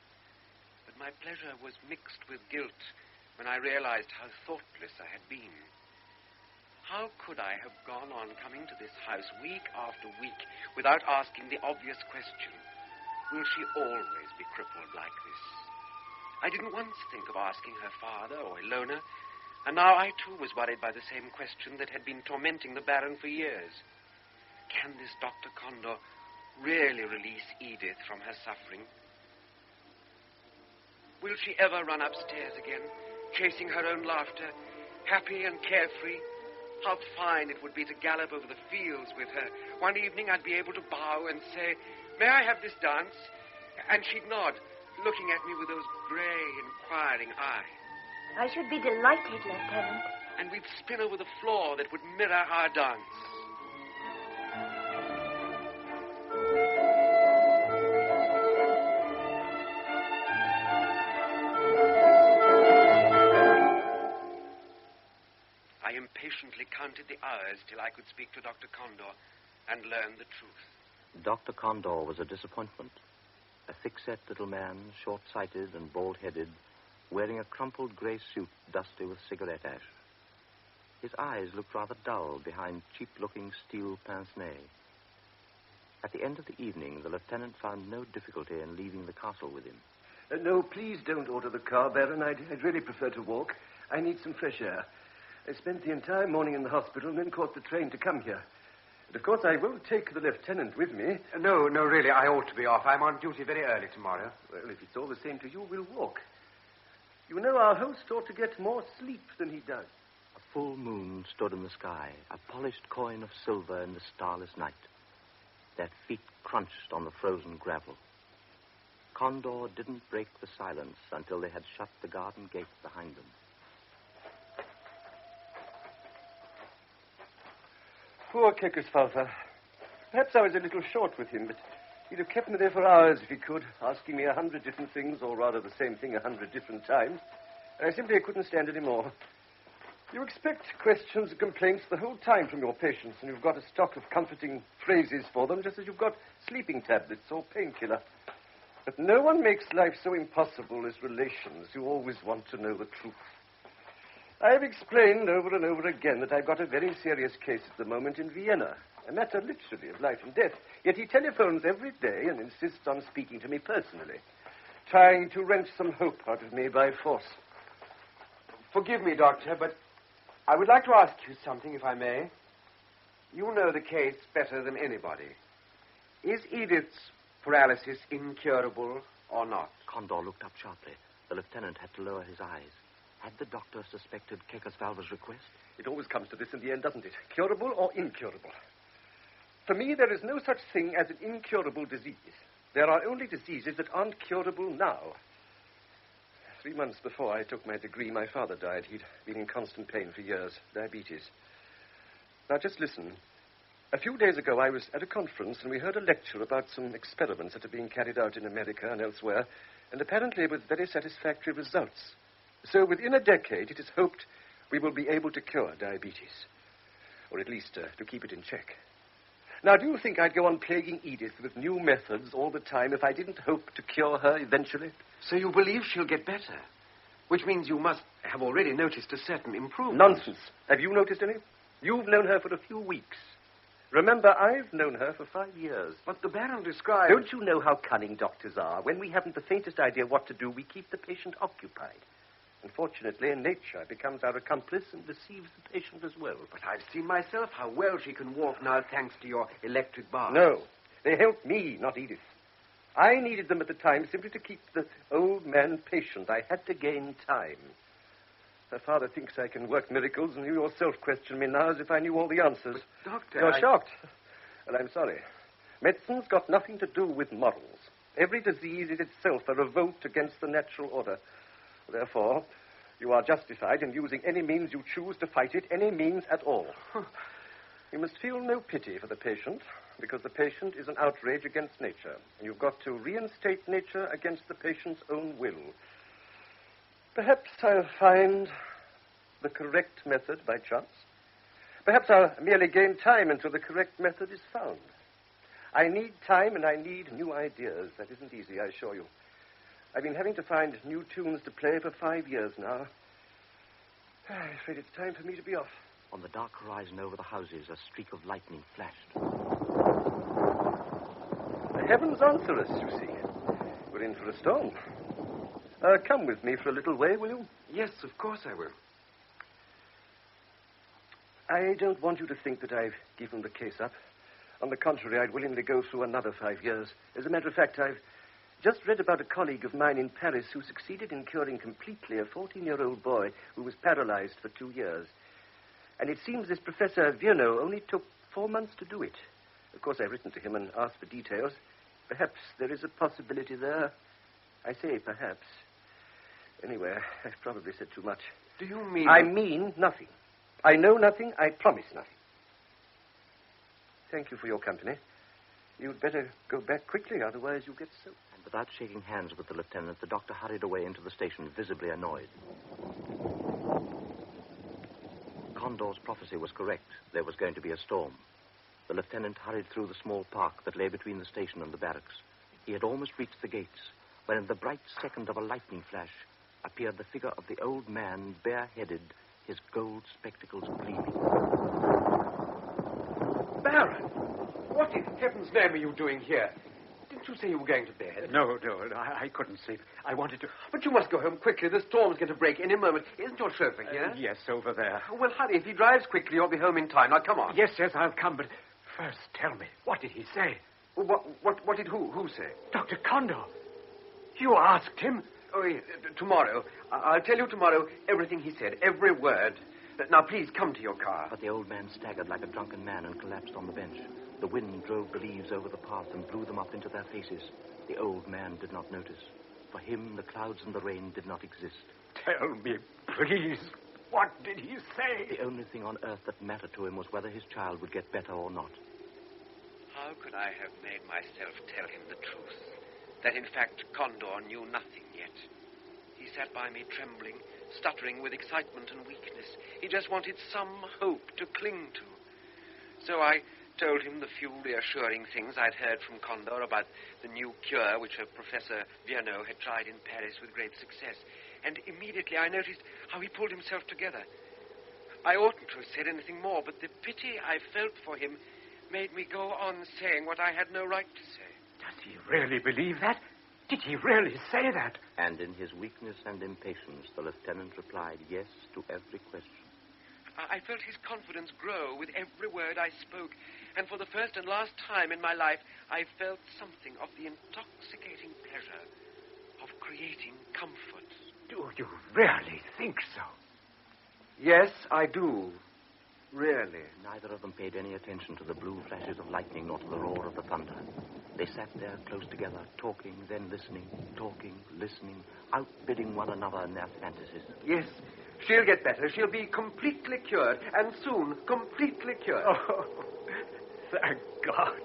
But my pleasure was mixed with guilt when I realized how thoughtless I had been. How could I have gone on coming to this house week after week without asking the obvious question, will she always be crippled like this? I didn't once think of asking her father or Ilona, and now I too was worried by the same question that had been tormenting the Baron for years. Can this Dr. Condor really release Edith from her suffering? Will she ever run upstairs again, chasing her own laughter, happy and carefree? How fine it would be to gallop over the fields with her. One evening I'd be able to bow and say, "May I have this dance?" And she'd nod, looking at me with those grey, inquiring eyes. I should be delighted, Lieutenant. And we'd spin over the floor that would mirror our dance. I impatiently counted the hours till I could speak to Dr. Condor and learn the truth. Dr. Condor was a disappointment. A thick-set little man, short-sighted and bald-headed, wearing a crumpled grey suit dusty with cigarette ash. His eyes looked rather dull behind cheap-looking steel pince-nez. At the end of the evening, the lieutenant found no difficulty in leaving the castle with him. No, please don't order the car, Baron. I'd really prefer to walk. I need some fresh air. I spent the entire morning in the hospital and then caught the train to come here. And of course, I won't take the lieutenant with me. No, really, I ought to be off. I'm on duty very early tomorrow. Well, if it's all the same to you, we'll walk. You know, our host ought to get more sleep than he does. A full moon stood in the sky, a polished coin of silver in the starless night. Their feet crunched on the frozen gravel. Condor didn't break the silence until they had shut the garden gate behind them. Poor Kekesfalva. Perhaps I was a little short with him, but he'd have kept me there for hours if he could, asking me 100 different things, or rather the same thing 100 different times. And I simply couldn't stand any more. You expect questions and complaints the whole time from your patients, and you've got a stock of comforting phrases for them, just as you've got sleeping tablets or painkiller. But no one makes life so impossible as relations who always want to know the truth. I've explained over and over again that I've got a very serious case at the moment in Vienna, a matter literally of life and death. Yet he telephones every day and insists on speaking to me personally, trying to wrench some hope out of me by force. Forgive me, Doctor, but I would like to ask you something, if I may. You know the case better than anybody. Is Edith's paralysis incurable or not? Condor looked up sharply. The lieutenant had to lower his eyes. Had the doctor suspected Kekesfalva's request? It always comes to this in the end, doesn't it? Curable or incurable? For me, there is no such thing as an incurable disease. There are only diseases that aren't curable now. 3 months before I took my degree, my father died. He'd been in constant pain for years, diabetes. Now, just listen. A few days ago, I was at a conference, and we heard a lecture about some experiments that are being carried out in America and elsewhere, and apparently with very satisfactory results. So within a decade, it is hoped we will be able to cure diabetes, or at least to keep it in check. Now, do you think I'd go on plaguing Edith with new methods all the time if I didn't hope to cure her eventually? So you believe she'll get better? Which means you must have already noticed a certain improvement. Nonsense. Have you noticed any? You've known her for a few weeks. Remember, I've known her for 5 years. But the Baron described... Don't you know how cunning doctors are? When we haven't the faintest idea what to do, we keep the patient occupied. Unfortunately, nature becomes our accomplice and deceives the patient as well. But I've seen myself how well she can walk now thanks to your electric bars. No, they helped me, not Edith. I needed them at the time simply to keep the old man patient. I had to gain time. Her father thinks I can work miracles, and you yourself question me now as if I knew all the answers. But, Doctor, You're shocked. Well, I'm sorry. Medicine's got nothing to do with morals. Every disease is itself a revolt against the natural order. Therefore, you are justified in using any means you choose to fight it, any means at all. You must feel no pity for the patient, because the patient is an outrage against nature. And you've got to reinstate nature against the patient's own will. Perhaps I'll find the correct method by chance. Perhaps I'll merely gain time until the correct method is found. I need time and I need new ideas. That isn't easy, I assure you. I've been having to find new tunes to play for 5 years now. I'm afraid it's time for me to be off. On the dark horizon over the houses, a streak of lightning flashed. The heavens answer us, you see. We're in for a storm. Come with me for a little way, will you? Yes, of course I will. I don't want you to think that I've given the case up. On the contrary, I'd willingly go through another 5 years. As a matter of fact, I've just read about a colleague of mine in Paris who succeeded in curing completely a 14-year-old boy who was paralyzed for 2 years. And it seems this Professor Virno only took 4 months to do it. Of course, I've written to him and asked for details. Perhaps there is a possibility there. I say perhaps. Anyway, I've probably said too much. Do you mean... I mean nothing. I know nothing. I promise nothing. Thank you for your company. You'd better go back quickly, otherwise you'll get soaked. And without shaking hands with the lieutenant, the doctor hurried away into the station, visibly annoyed. Condor's prophecy was correct. There was going to be a storm. The lieutenant hurried through the small park that lay between the station and the barracks. He had almost reached the gates when, in the bright second of a lightning flash, appeared the figure of the old man, bareheaded, his gold spectacles gleaming. Baron, what in heaven's name are you doing here? Didn't you say you were going to bed? No, I couldn't sleep. I wanted to... But you must go home quickly. The storm's going to break any moment. Isn't your chauffeur here? Yes, over there. Well, hurry. If he drives quickly, you'll be home in time. Now, come on. Yes, I'll come, but first tell me, what did he say? Well, what did who say? Dr. Condor. You asked him? Oh, yes, tomorrow. I'll tell you tomorrow everything he said, every word. Now, please, come to your car. But the old man staggered like a drunken man and collapsed on the bench. The wind drove the leaves over the path and blew them up into their faces. The old man did not notice. For him, the clouds and the rain did not exist. Tell me, please, what did he say? The only thing on earth that mattered to him was whether his child would get better or not. How could I have made myself tell him the truth? That, in fact, Condor knew nothing yet. He sat by me trembling, stuttering with excitement and weakness. He just wanted some hope to cling to. So I told him the few reassuring things I'd heard from Condor about the new cure which Professor Virno had tried in Paris with great success. And immediately I noticed how he pulled himself together. I oughtn't to have said anything more, but the pity I felt for him made me go on saying what I had no right to say. Does he really believe that? Did he really say that? And in his weakness and impatience, the lieutenant replied yes to every question. I felt his confidence grow with every word I spoke, and for the first and last time in my life, I felt something of the intoxicating pleasure of creating comfort. Do you really think so? Yes, I do. Really. Neither of them paid any attention to the blue flashes of lightning nor to the roar of the thunder. They sat there close together, talking, then listening, talking, listening, outbidding one another in their fantasies. Yes, she'll get better. She'll be completely cured, and soon completely cured. Oh, thank God.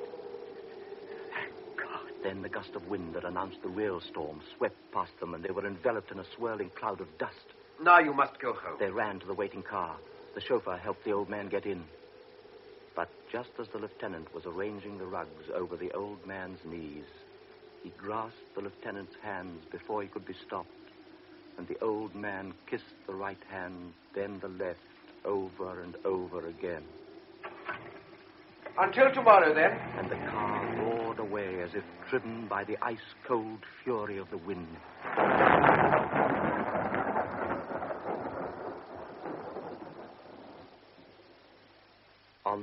Thank God. Then the gust of wind that announced the real storm swept past them, and they were enveloped in a swirling cloud of dust. Now you must go home. They ran to the waiting car. The chauffeur helped the old man get in. But just as the lieutenant was arranging the rugs over the old man's knees, he grasped the lieutenant's hands before he could be stopped, and the old man kissed the right hand, then the left, over and over again. Until tomorrow, then. And the car roared away as if driven by the ice-cold fury of the wind.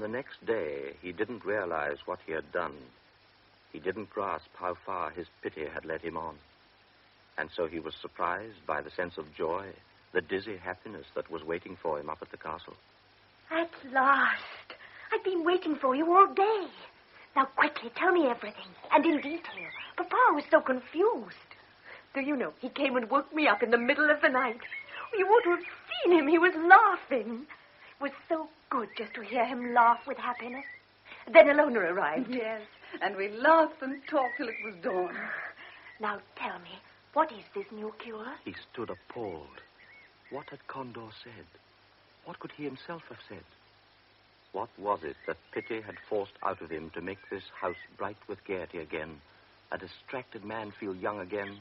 the next day, he didn't realize what he had done. He didn't grasp how far his pity had led him on. And so he was surprised by the sense of joy, the dizzy happiness that was waiting for him up at the castle. At last. I've been waiting for you all day. Now, quickly, tell me everything, and in detail. Papa was so confused. Do you know, he came and woke me up in the middle of the night. You ought to have seen him. He was laughing. It was so good just to hear him laugh with happiness. Then Ilona arrived. Yes, and we laughed and talked till it was dawn. Now, tell me, what is this new cure? He stood appalled. What had Condor said? What could he himself have said? What was it that pity had forced out of him to make this house bright with gaiety again, a distracted man feel young again,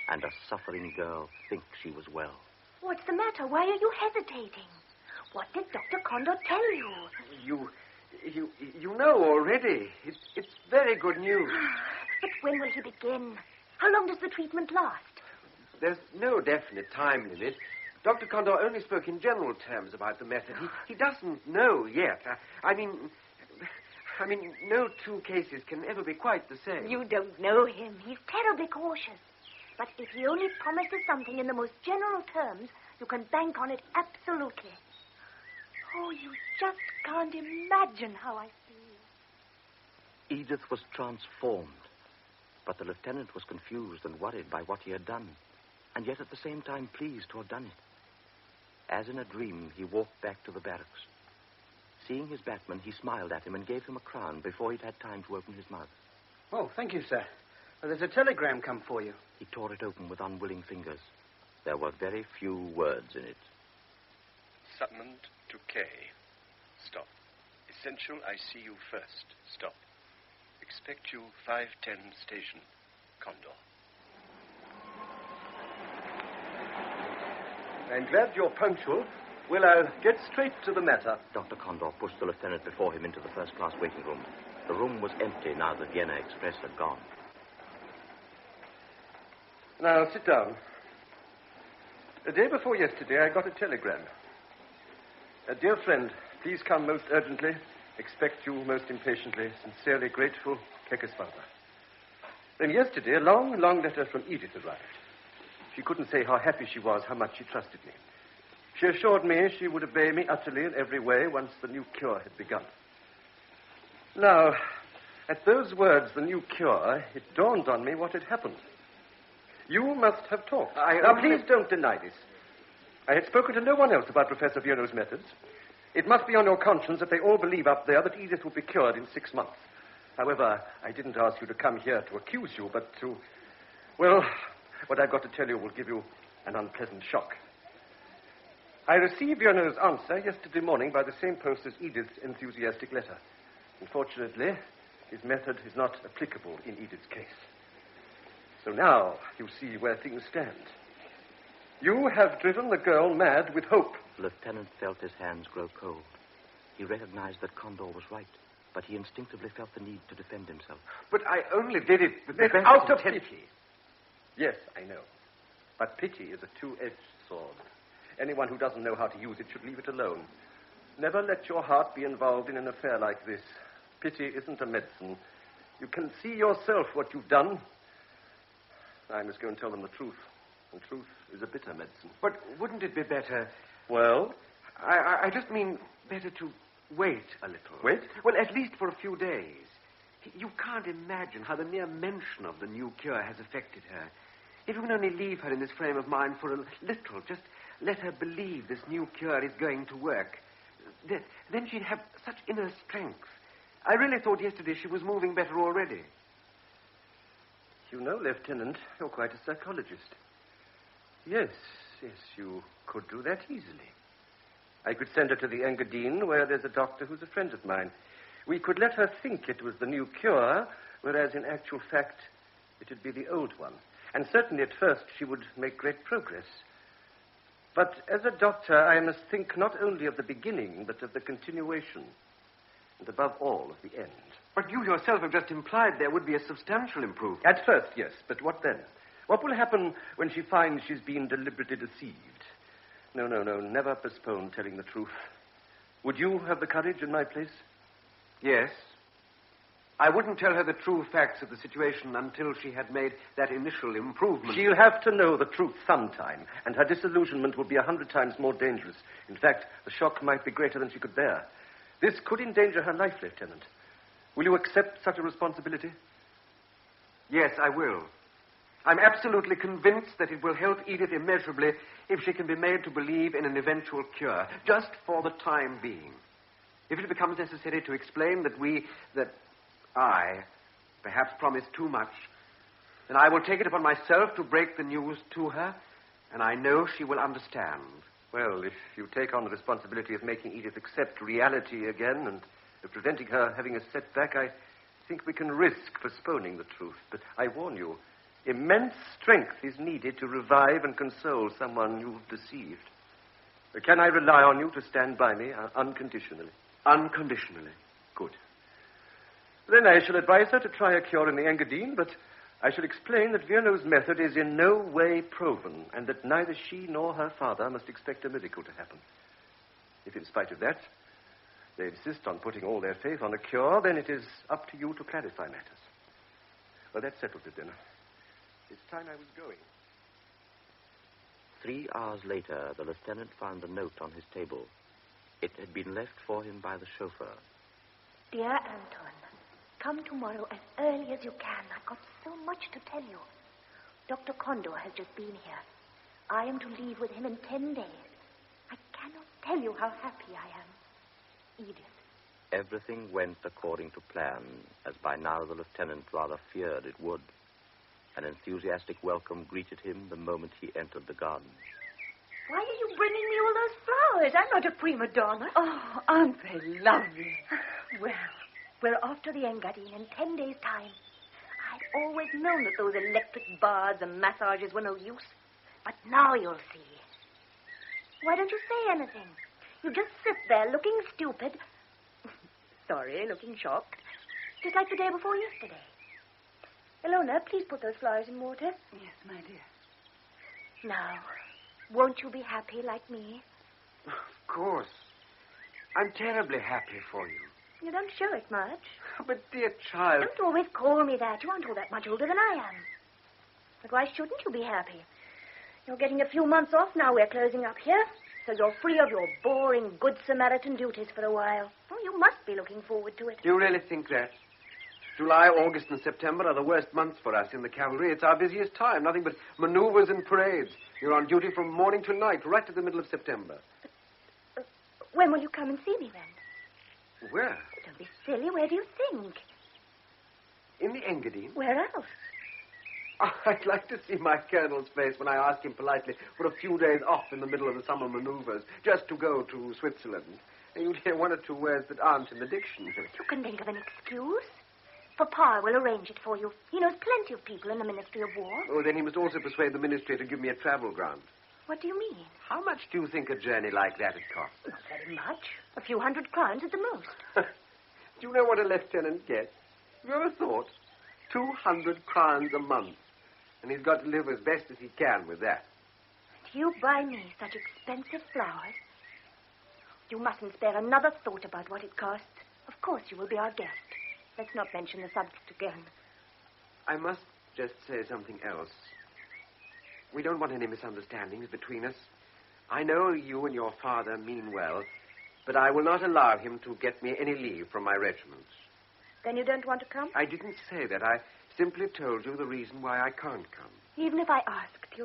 and a suffering girl think she was well? What's the matter? Why are you hesitating? What did Dr. Condor tell you? You know already. It's very good news. But when will he begin? How long does the treatment last? There's no definite time limit. Dr. Condor only spoke in general terms about the method. He doesn't know yet. I mean, no two cases can ever be quite the same. You don't know him. He's terribly cautious. But if he only promises something in the most general terms, you can bank on it absolutely. Oh, you just can't imagine how I feel. Edith was transformed, but the lieutenant was confused and worried by what he had done, and yet at the same time pleased to have done it. As in a dream, he walked back to the barracks. Seeing his batman, he smiled at him and gave him a crown before he'd had time to open his mouth. Oh, thank you, sir. There's a telegram come for you. He tore it open with unwilling fingers. There were very few words in it. Summoned to K. Stop. Essential, I see you first. Stop. Expect you 5:10 station. Condor. I'm glad you're punctual. Well, I'll get straight to the matter. Dr. Condor pushed the lieutenant before him into the first-class waiting room. The room was empty now that Vienna Express had gone. Now, sit down. The day before yesterday, I got a telegram. Dear friend, please come most urgently. Expect you most impatiently. Sincerely grateful, Kekesfalva. Then yesterday, a long, long letter from Edith arrived. She couldn't say how happy she was, how much she trusted me. She assured me she would obey me utterly in every way once the new cure had begun. Now, at those words, the new cure, it dawned on me what had happened. You must have talked. Now, please don't deny this. I had spoken to no one else about Professor Bureau's methods. It must be on your conscience that they all believe up there that Edith will be cured in 6 months. However, I didn't ask you to come here to accuse you, but to... Well, what I've got to tell you will give you an unpleasant shock. I received Bureau's answer yesterday morning by the same post as Edith's enthusiastic letter. Unfortunately, his method is not applicable in Edith's case. So now you see where things stand. You have driven the girl mad with hope. The lieutenant felt his hands grow cold. He recognized that Condor was right, but he instinctively felt the need to defend himself. But I only did it with the best out of intent. pity. Yes, I know. But pity is a two-edged sword. Anyone who doesn't know how to use it should leave it alone. Never let your heart be involved in an affair like this. Pity isn't a medicine. You can see yourself what you've done. I must go and tell them the truth. And truth is a bitter medicine. But wouldn't it be better... Well? I just mean better to wait a little. Wait? Well, at least for a few days. You can't imagine how the mere mention of the new cure has affected her. If you can only leave her in this frame of mind for a little, just let her believe this new cure is going to work. Then she'd have such inner strength. I really thought yesterday she was moving better already. You know, Lieutenant, you're quite a psychologist. Yes, you could do that easily. I could send her to the Engadine, where there's a doctor who's a friend of mine. We could let her think it was the new cure, whereas in actual fact it'd be the old one. And certainly at first she would make great progress. But as a doctor, I must think not only of the beginning, but of the continuation. And above all, of the end. But you yourself have just implied there would be a substantial improvement. At first, yes. But what then? What will happen when she finds she's been deliberately deceived? No. Never postpone telling the truth. Would you have the courage in my place? Yes. I wouldn't tell her the true facts of the situation until she had made that initial improvement. She'll have to know the truth sometime, and her disillusionment will be 100 times more dangerous. In fact, the shock might be greater than she could bear. This could endanger her life, Lieutenant. Will you accept such a responsibility? Yes, I will. I'm absolutely convinced that it will help Edith immeasurably if she can be made to believe in an eventual cure, just for the time being. If it becomes necessary to explain that I perhaps promised too much, then I will take it upon myself to break the news to her, and I know she will understand. Well, if you take on the responsibility of making Edith accept reality again and of preventing her having a setback, I think we can risk postponing the truth. But I warn you, immense strength is needed to revive and console someone you've deceived. Can I rely on you to stand by me unconditionally? Unconditionally. Good. Then I shall advise her to try a cure in the Engadine, but I shall explain that Virnow's method is in no way proven, and that neither she nor her father must expect a miracle to happen. If, in spite of that, they insist on putting all their faith on a cure, then it is up to you to clarify matters. Well, that settles it, then. It's time I was going. 3 hours later, the lieutenant found a note on his table. It had been left for him by the chauffeur. Dear Anton, come tomorrow as early as you can. I've got so much to tell you. Dr. Condor has just been here. I am to leave with him in 10 days. I cannot tell you how happy I am. Edith. Everything went according to plan, as by now the lieutenant rather feared it would. An enthusiastic welcome greeted him the moment he entered the garden. Why are you bringing me all those flowers? I'm not a prima donna. Oh, aren't they lovely? Well, we're off to the Engadine in 10 days' time. I'd always known that those electric baths and massages were no use. But now you'll see. Why don't you say anything? You just sit there looking stupid. Sorry, looking shocked. Just like the day before yesterday. Ilona, please put those flowers in water. Yes, my dear. Now, won't you be happy like me? Of course. I'm terribly happy for you. You don't show it much. But, dear child... Don't always call me that. You aren't all that much older than I am. But why shouldn't you be happy? You're getting a few months off now we're closing up here, so you're free of your boring Good Samaritan duties for a while. Oh, you must be looking forward to it. Do you really think that? July, August, and September are the worst months for us in the cavalry. It's our busiest time. Nothing but maneuvers and parades. You're on duty from morning till night, right to the middle of September. When will you come and see me, then? Where? Don't be silly. Where do you think? In the Engadine. Where else? I'd like to see my colonel's face when I ask him politely for a few days off in the middle of the summer maneuvers, just to go to Switzerland. And you'd hear 1 or 2 words that aren't in the dictionary. You can think of an excuse. Papa will arrange it for you. He knows plenty of people in the Ministry of War. Oh, then he must also persuade the ministry to give me a travel grant. What do you mean? How much do you think a journey like that would cost? Not very much. A few 100 crowns at the most. Do you know what a lieutenant gets? Have you ever thought? 200 crowns a month. And he's got to live as best as he can with that. Do you buy me such expensive flowers? You mustn't spare another thought about what it costs. Of course you will be our guest. Let's not mention the subject again. I must just say something else. We don't want any misunderstandings between us. I know you and your father mean well, but I will not allow him to get me any leave from my regiment. Then you don't want to come? I didn't say that. I simply told you the reason why I can't come. Even if I asked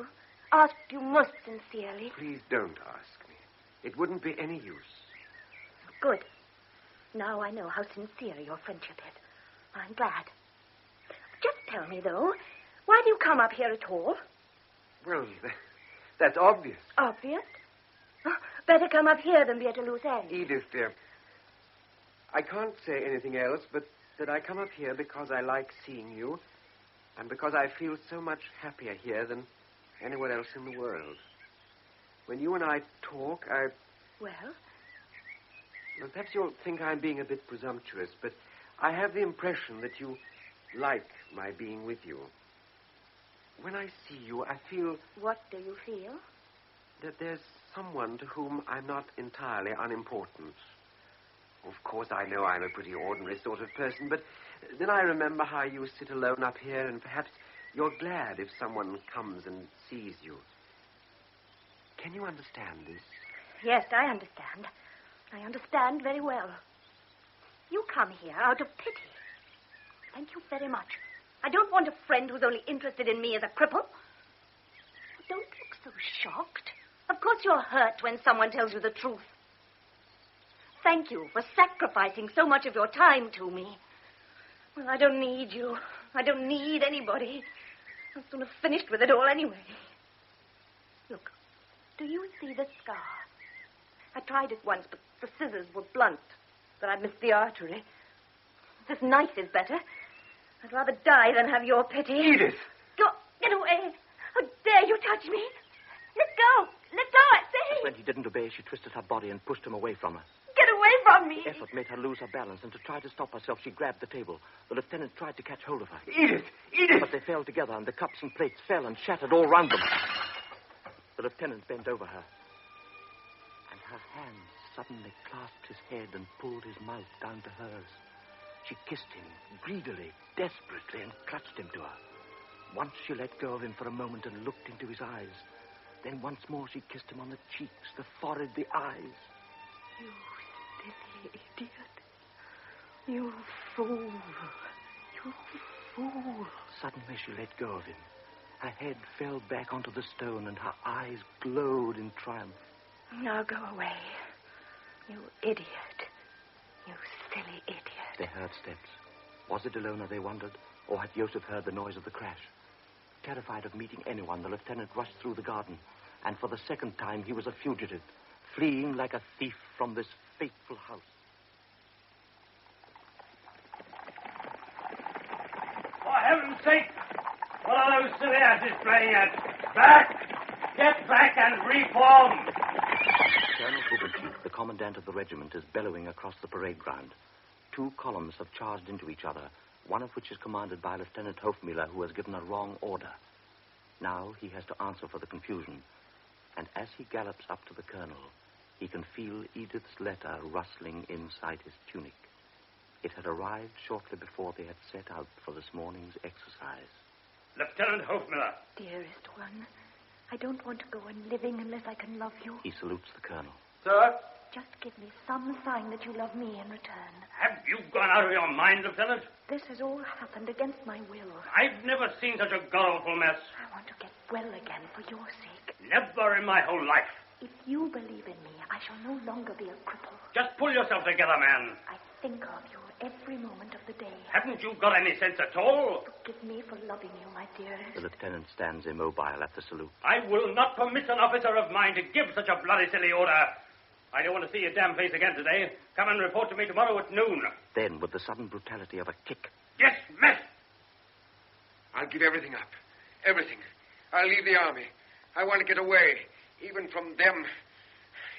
you most sincerely. Please don't ask me. It wouldn't be any use. Good. Now I know how sincere your friendship is. I'm glad. Just tell me, though, why do you come up here at all? Well, that's obvious. Obvious? Oh, better come up here than be at a loose end. Edith, dear, I can't say anything else but that I come up here because I like seeing you and because I feel so much happier here than anywhere else in the world. When you and I talk, Well, perhaps you'll think I'm being a bit presumptuous, but I have the impression that you like my being with you. When I see you, I feel... What do you feel? That there's someone to whom I'm not entirely unimportant. Of course, I know I'm a pretty ordinary sort of person, but then I remember how you sit alone up here, and perhaps you're glad if someone comes and sees you. Can you understand this? Yes, I understand. I understand very well. You come here out of pity. Thank you very much. I don't want a friend who's only interested in me as a cripple. Don't look so shocked. Of course you're hurt when someone tells you the truth. Thank you for sacrificing so much of your time to me. Well, I don't need you. I don't need anybody. I'll soon have finished with it all anyway. Look, do you see the scar? I tried it once, but the scissors were blunt. But I missed the artery. This knife is better. I'd rather die than have your pity. Edith! Get away. How dare you touch me? Let go. Let go, I say. When he didn't obey, she twisted her body and pushed him away from her. Get away from me. The effort made her lose her balance, and to try to stop herself, she grabbed the table. The lieutenant tried to catch hold of her. Edith! Edith! But they fell together, and the cups and plates fell and shattered all round them. The lieutenant bent over her, and her hands suddenly clasped his head and pulled his mouth down to hers. She kissed him, greedily, desperately, and clutched him to her. Once she let go of him for a moment and looked into his eyes. Then once more she kissed him on the cheeks, the forehead, the eyes. You silly idiot. You fool. You fool. Suddenly she let go of him. Her head fell back onto the stone, and her eyes glowed in triumph. Now go away. You idiot. You silly idiot. They heard steps. Was it Ilona, they wondered, or had Joseph heard the noise of the crash? Terrified of meeting anyone, the lieutenant rushed through the garden, and for the second time he was a fugitive, fleeing like a thief from this fateful house. For heaven's sake, what are those silly asses playing at? Back! Get back and reform! Colonel Bubachik, the commandant of the regiment, is bellowing across the parade ground. 2 columns have charged into each other, one of which is commanded by Lieutenant Hofmiller, who has given a wrong order. Now he has to answer for the confusion, and as he gallops up to the colonel, he can feel Edith's letter rustling inside his tunic. It had arrived shortly before they had set out for this morning's exercise. Lieutenant Hofmiller. Dearest one, I don't want to go on living unless I can love you. He salutes the colonel. Sir? Just give me some sign that you love me in return. Have you gone out of your mind, Lieutenant? This has all happened against my will. I've never seen such a gulleful mess. I want to get well again for your sake. Never in my whole life. If you believe in me, I shall no longer be a cripple. Just pull yourself together, man. I think of you every moment of the day. Haven't you got any sense at all? Forgive me for loving you, my dearest. The lieutenant stands immobile at the salute. I will not permit an officer of mine to give such a bloody silly order. I don't want to see your damn face again today. Come and report to me tomorrow at noon. Then, with the sudden brutality of a kick... Yes, mess! I'll give everything up. Everything. I'll leave the army. I want to get away, even from them,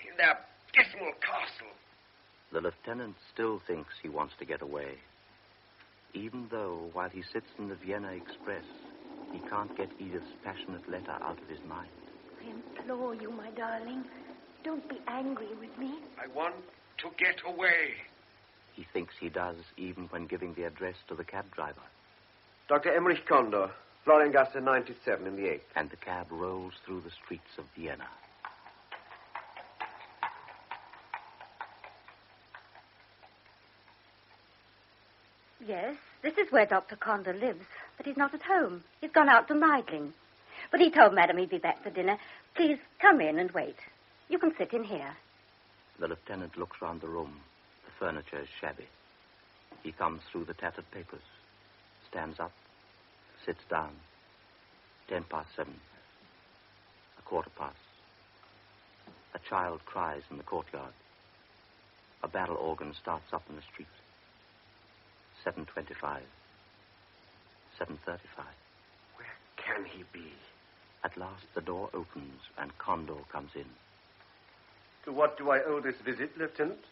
in their dismal castle. The lieutenant still thinks he wants to get away, even though, while he sits in the Vienna Express, he can't get Edith's passionate letter out of his mind. I implore you, my darling, don't be angry with me. I want to get away. He thinks he does, even when giving the address to the cab driver. Dr. Emmerich Kondor, Floriangasse 97 in the 8th. And the cab rolls through the streets of Vienna. Yes, this is where Dr. Condor lives, but he's not at home. He's gone out to Meidling. But he told Madam he'd be back for dinner. Please come in and wait. You can sit in here. The lieutenant looks round the room. The furniture is shabby. He thumbs through the tattered papers, stands up, sits down. 7:10. 7:15. A child cries in the courtyard. A barrel organ starts up in the street. 7:25. 7:35. Where can he be? At last the door opens and Condor comes in. To what do I owe this visit, Lieutenant?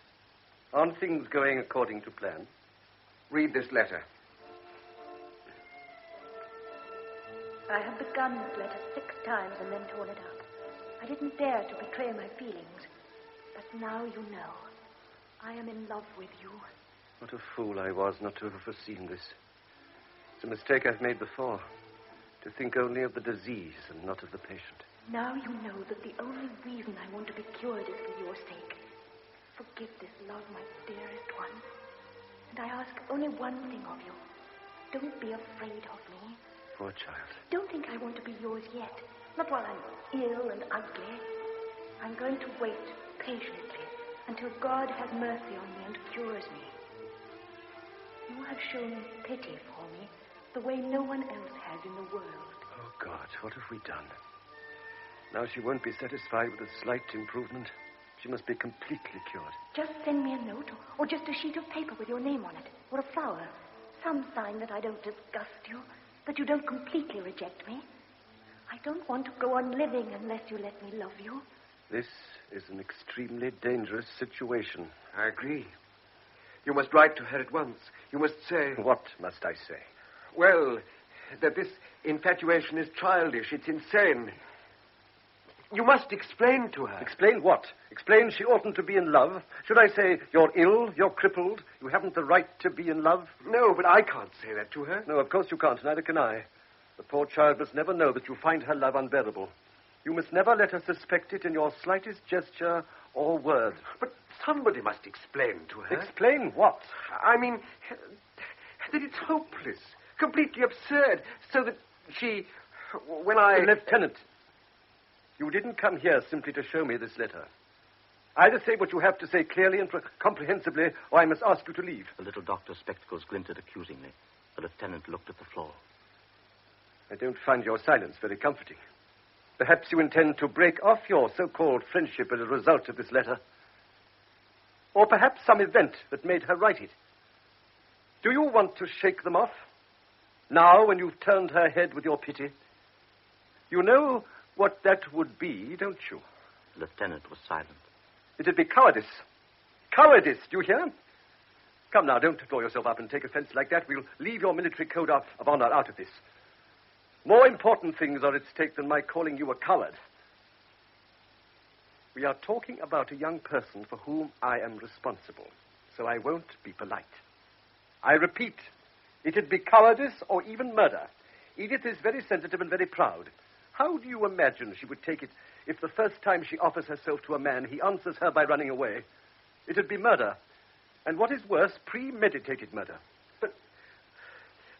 Aren't things going according to plan? Read this letter. I have begun this letter 6 times and then torn it up. I didn't dare to betray my feelings. But now you know. I am in love with you. What a fool I was not to have foreseen this. It's a mistake I've made before. To think only of the disease and not of the patient. Now you know that the only reason I want to be cured is for your sake. Forgive this love, my dearest one. And I ask only one thing of you. Don't be afraid of me. Poor child. Don't think I want to be yours yet. Not while I'm ill and ugly. I'm going to wait patiently until God has mercy on me and cures me. You have shown pity for me the way no one else has in the world. Oh, God, what have we done? Now she won't be satisfied with a slight improvement. She must be completely cured. Just send me a note or just a sheet of paper with your name on it, or a flower. Some sign that I don't disgust you, that you don't completely reject me. I don't want to go on living unless you let me love you. This is an extremely dangerous situation. I agree. You must write to her at once. You must say... What must I say? Well, that this infatuation is childish. It's insane. You must explain to her. Explain what? Explain she oughtn't to be in love? Should I say, you're ill, you're crippled, you haven't the right to be in love? No, but I can't say that to her. No, of course you can't, neither can I. The poor child must never know that you find her love unbearable. You must never let her suspect it in your slightest gesture or word. But somebody must explain to her. Explain what? I mean, that it's hopeless, completely absurd, so that she... When I... Lieutenant, you didn't come here simply to show me this letter. Either say what you have to say clearly and comprehensibly, or I must ask you to leave. The little doctor's spectacles glinted accusingly. The lieutenant looked at the floor. I don't find your silence very comforting. Perhaps you intend to break off your so-called friendship as a result of this letter. Or perhaps some event that made her write it. Do you want to shake them off? Now, when you've turned her head with your pity? You know what that would be, don't you? The lieutenant was silent. It'd be cowardice. Cowardice, do you hear? Come now, don't draw yourself up and take offense like that. We'll leave your military code of honor out of this. More important things are at stake than my calling you a coward. We are talking about a young person for whom I am responsible, so I won't be polite. I repeat, it'd be cowardice or even murder. Edith is very sensitive and very proud. How do you imagine she would take it if the first time she offers herself to a man, he answers her by running away? It'd be murder. And what is worse, premeditated murder.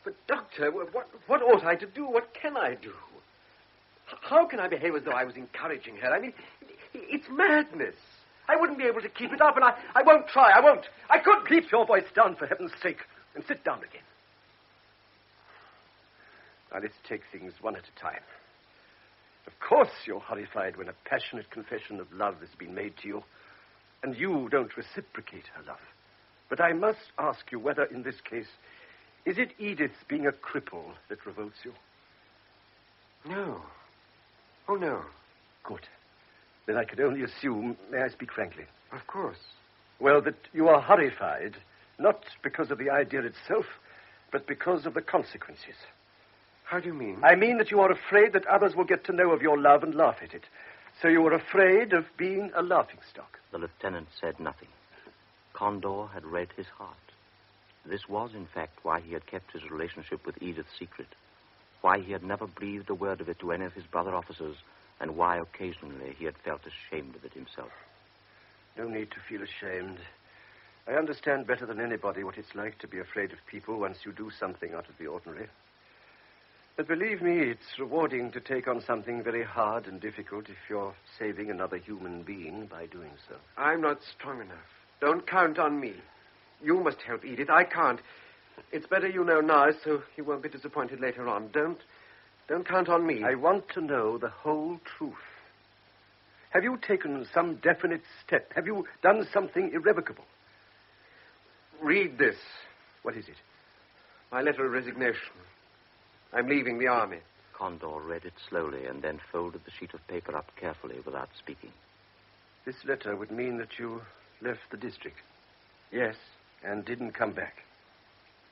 But, Doctor, what ought I to do? What can I do? How can I behave as though I was encouraging her? I mean, it's madness. I wouldn't be able to keep it up, and I won't try. I won't. I couldn't. Keep your voice down, for heaven's sake, and sit down again. Now, let's take things one at a time. Of course you're horrified when a passionate confession of love has been made to you, and you don't reciprocate her love. But I must ask you whether, in this case, is it Edith being a cripple that revolts you? No. Oh, no. Good. Then I can only assume, may I speak frankly? Of course. Well, that you are horrified, not because of the idea itself, but because of the consequences. How do you mean? I mean that you are afraid that others will get to know of your love and laugh at it. So you are afraid of being a laughingstock. The lieutenant said nothing. Condor had read his heart. This was, in fact, why he had kept his relationship with Edith secret, why he had never breathed a word of it to any of his brother officers, and why occasionally he had felt ashamed of it himself. No need to feel ashamed. I understand better than anybody what it's like to be afraid of people once you do something out of the ordinary. But believe me, it's rewarding to take on something very hard and difficult if you're saving another human being by doing so. I'm not strong enough. Don't count on me. You must help Edith. I can't. It's better you know now, so you won't be disappointed later on. Don't count on me. I want to know the whole truth. Have you taken some definite step? Have you done something irrevocable? Read this. What is it? My letter of resignation. I'm leaving the army. Condor read it slowly and then folded the sheet of paper up carefully without speaking. This letter would mean that you left the district. Yes. And didn't come back.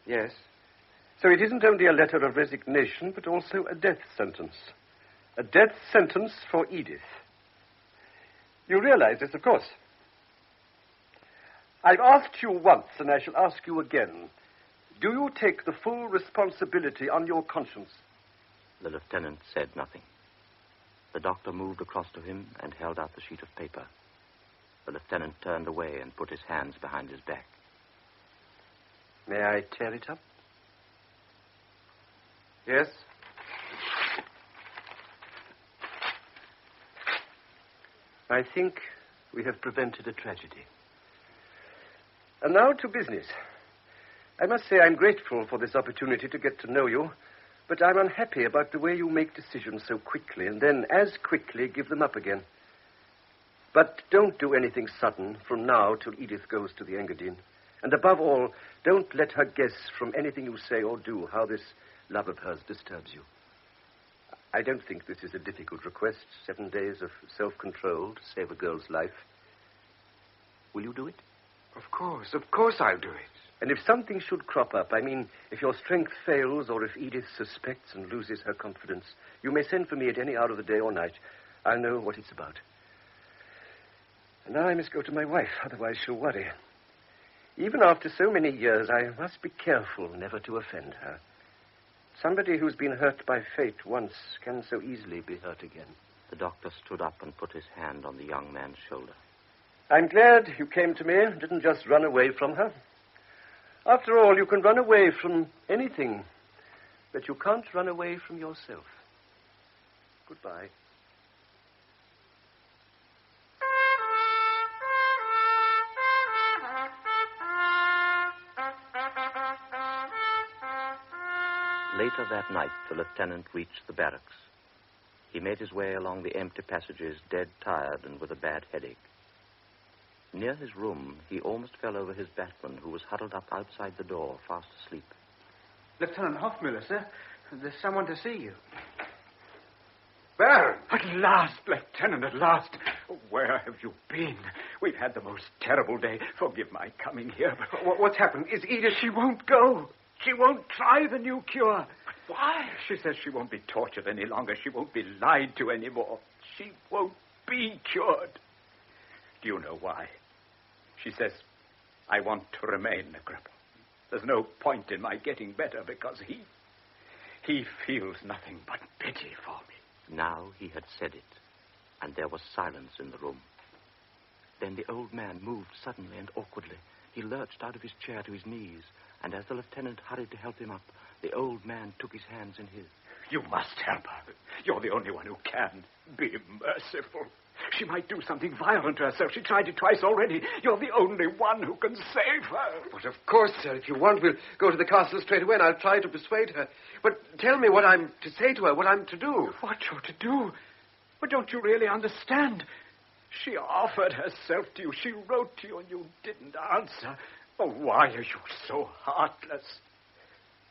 Yes. So it isn't only a letter of resignation, but also a death sentence. A death sentence for Edith. You realize this, of course. I've asked you once, and I shall ask you again. Do you take the full responsibility on your conscience? The lieutenant said nothing. The doctor moved across to him and held out the sheet of paper. The lieutenant turned away and put his hands behind his back. May I tear it up? Yes? I think we have prevented a tragedy. And now to business. I must say I'm grateful for this opportunity to get to know you, but I'm unhappy about the way you make decisions so quickly and then as quickly give them up again. But don't do anything sudden from now till Edith goes to the Engadine. And above all, don't let her guess from anything you say or do how this love of hers disturbs you. I don't think this is a difficult request. 7 days of self-control to save a girl's life. Will you do it? Of course I'll do it. And if something should crop up, I mean, if your strength fails or if Edith suspects and loses her confidence, you may send for me at any hour of the day or night. I'll know what it's about. And now I must go to my wife, otherwise she'll worry. Even after so many years, I must be careful never to offend her. Somebody who's been hurt by fate once can so easily be hurt again. The doctor stood up and put his hand on the young man's shoulder. I'm glad you came to me and didn't just run away from her. After all, you can run away from anything, but you can't run away from yourself. Goodbye. Later that night, the lieutenant reached the barracks. He made his way along the empty passages, dead tired and with a bad headache. Near his room, he almost fell over his batman, who was huddled up outside the door, fast asleep. Lieutenant Hofmiller, sir. There's someone to see you. Baron! At last, Lieutenant, at last. Where have you been? We've had the most terrible day. Forgive my coming here, but... What's happened? Is Edith... She won't go. She won't try the new cure. But why? She says she won't be tortured any longer. She won't be lied to anymore. She won't be cured. Do you know why? She says, I want to remain a cripple. There's no point in my getting better because he feels nothing but pity for me. Now he had said it, and there was silence in the room. Then the old man moved suddenly and awkwardly. He lurched out of his chair to his knees, and as the lieutenant hurried to help him up, the old man took his hands in his. You must help her. You're the only one who can. Be merciful. She might do something violent to herself. She tried it twice already. You're the only one who can save her. But of course, sir, if you want, we'll go to the castle straight away and I'll try to persuade her. But tell me what I'm to say to her, what I'm to do. What you're to do? But don't you really understand? She offered herself to you. She wrote to you and you didn't answer. Oh, why are you so heartless?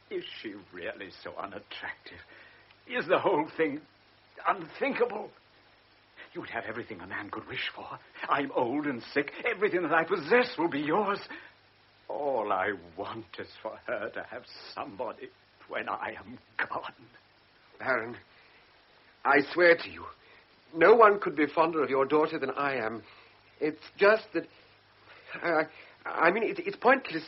Is she really so unattractive? Is the whole thing unthinkable? You'd have everything a man could wish for. I'm old and sick. Everything that I possess will be yours. All I want is for her to have somebody when I am gone. Baron, I swear to you, no one could be fonder of your daughter than I am. It's just that... I mean, it's pointless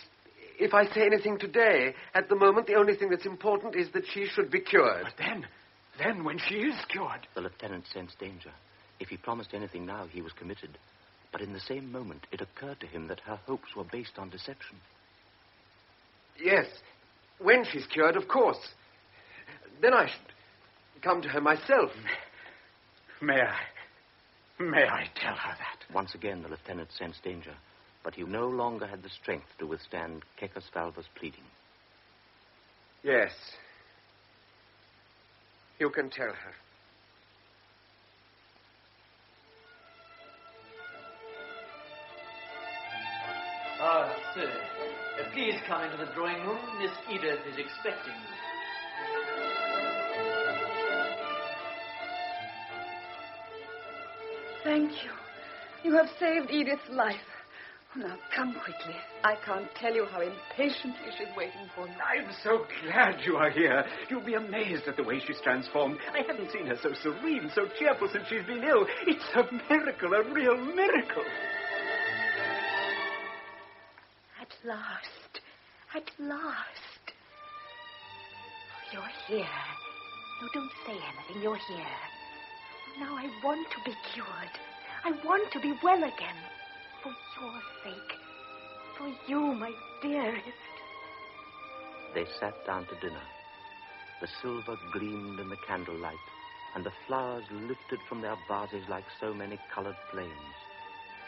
if I say anything today. At the moment, the only thing that's important is that she should be cured. But then when she is cured... The lieutenant sensed danger. If he promised anything now, he was committed. But in the same moment, it occurred to him that her hopes were based on deception. Yes, when she's cured, of course. Then I should come to her myself. May I tell her that? Once again, the lieutenant sensed danger, but he no longer had the strength to withstand Kekesfalva's pleading. Yes. You can tell her. Ah, sir. Please come into the drawing room. Miss Edith is expecting you. Thank you. You have saved Edith's life. Now, come quickly. I can't tell you how impatiently she's waiting for you. I'm so glad you are here. You'll be amazed at the way she's transformed. I haven't seen her so serene, so cheerful since she's been ill. It's a miracle, a real miracle. last. At last. You're here. No, don't say anything. You're here. Now I want to be cured. I want to be well again. For your sake. For you, my dearest. They sat down to dinner. The silver gleamed in the candlelight, and the flowers lifted from their vases like so many colored flames.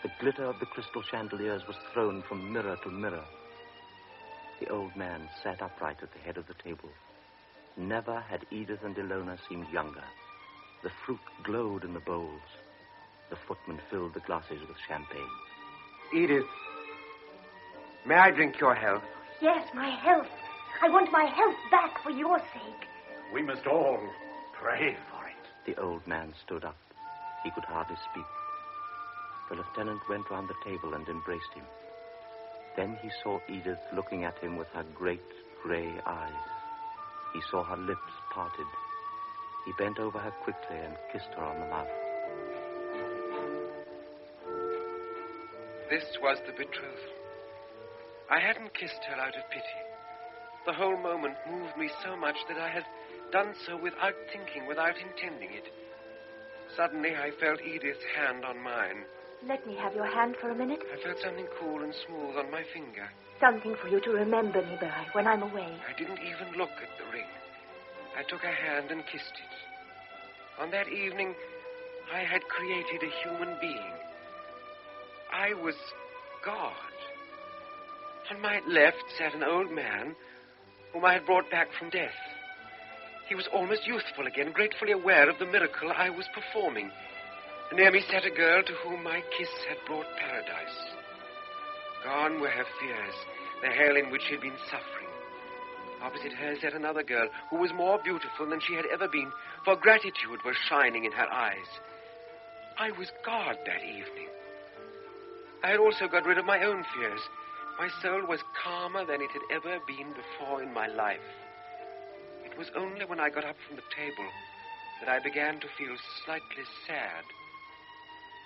The glitter of the crystal chandeliers was thrown from mirror to mirror. The old man sat upright at the head of the table. Never had Edith and Ilona seemed younger. The fruit glowed in the bowls. The footman filled the glasses with champagne. Edith, may I drink your health? Yes, my health. I want my health back for your sake. We must all pray for it. The old man stood up. He could hardly speak. The lieutenant went round the table and embraced him. Then he saw Edith looking at him with her great grey eyes. He saw her lips parted. He bent over her quickly and kissed her on the mouth. This was the betrothal. I hadn't kissed her out of pity. The whole moment moved me so much that I had done so without thinking, without intending it. Suddenly I felt Edith's hand on mine. Let me have your hand for a minute. I felt something cool and smooth on my finger. Something for you to remember me by when I'm away. I didn't even look at the ring. I took her hand and kissed it. On that evening, I had created a human being. I was God. On my left sat an old man whom I had brought back from death. He was almost youthful again, gratefully aware of the miracle I was performing. Near me sat a girl to whom my kiss had brought paradise. Gone were her fears, the hell in which she had been suffering. Opposite her sat another girl who was more beautiful than she had ever been, for gratitude was shining in her eyes. I was God that evening. I had also got rid of my own fears. My soul was calmer than it had ever been before in my life. It was only when I got up from the table that I began to feel slightly sad.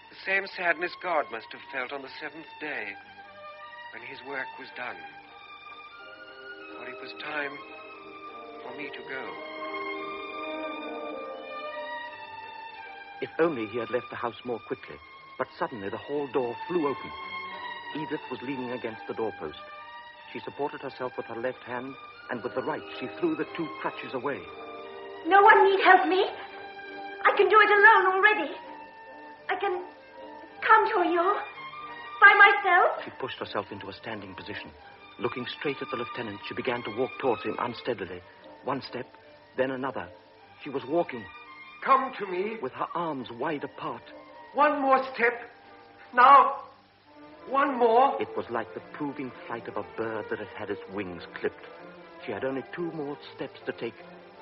The same sadness God must have felt on the seventh day when his work was done. For it was time for me to go. If only he had left the house more quickly. But suddenly the hall door flew open. Edith was leaning against the doorpost. She supported herself with her left hand, and with the right she threw the two crutches away. No one need help me. I can do it alone already. I can come to you by myself. She pushed herself into a standing position. Looking straight at the lieutenant, she began to walk towards him unsteadily. One step, then another. She was walking. Come to me. With her arms wide apart. One more step. Now, one more. It was like the proving flight of a bird that had had its wings clipped. She had only 2 more steps to take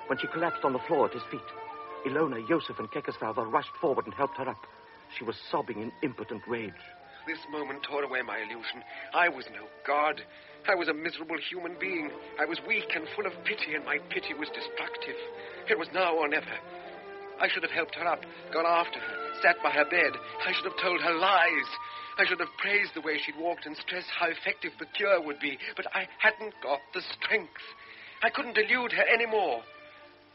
when she collapsed on the floor at his feet. Ilona, Joseph, and Kekesfalva rushed forward and helped her up. She was sobbing in impotent rage. This moment tore away my illusion. I was no god. I was a miserable human being. I was weak and full of pity, and my pity was destructive. It was now or never. I should have helped her up, gone after her, sat by her bed. I should have told her lies. I should have praised the way she'd walked and stressed how effective the cure would be. But I hadn't got the strength. I couldn't delude her anymore.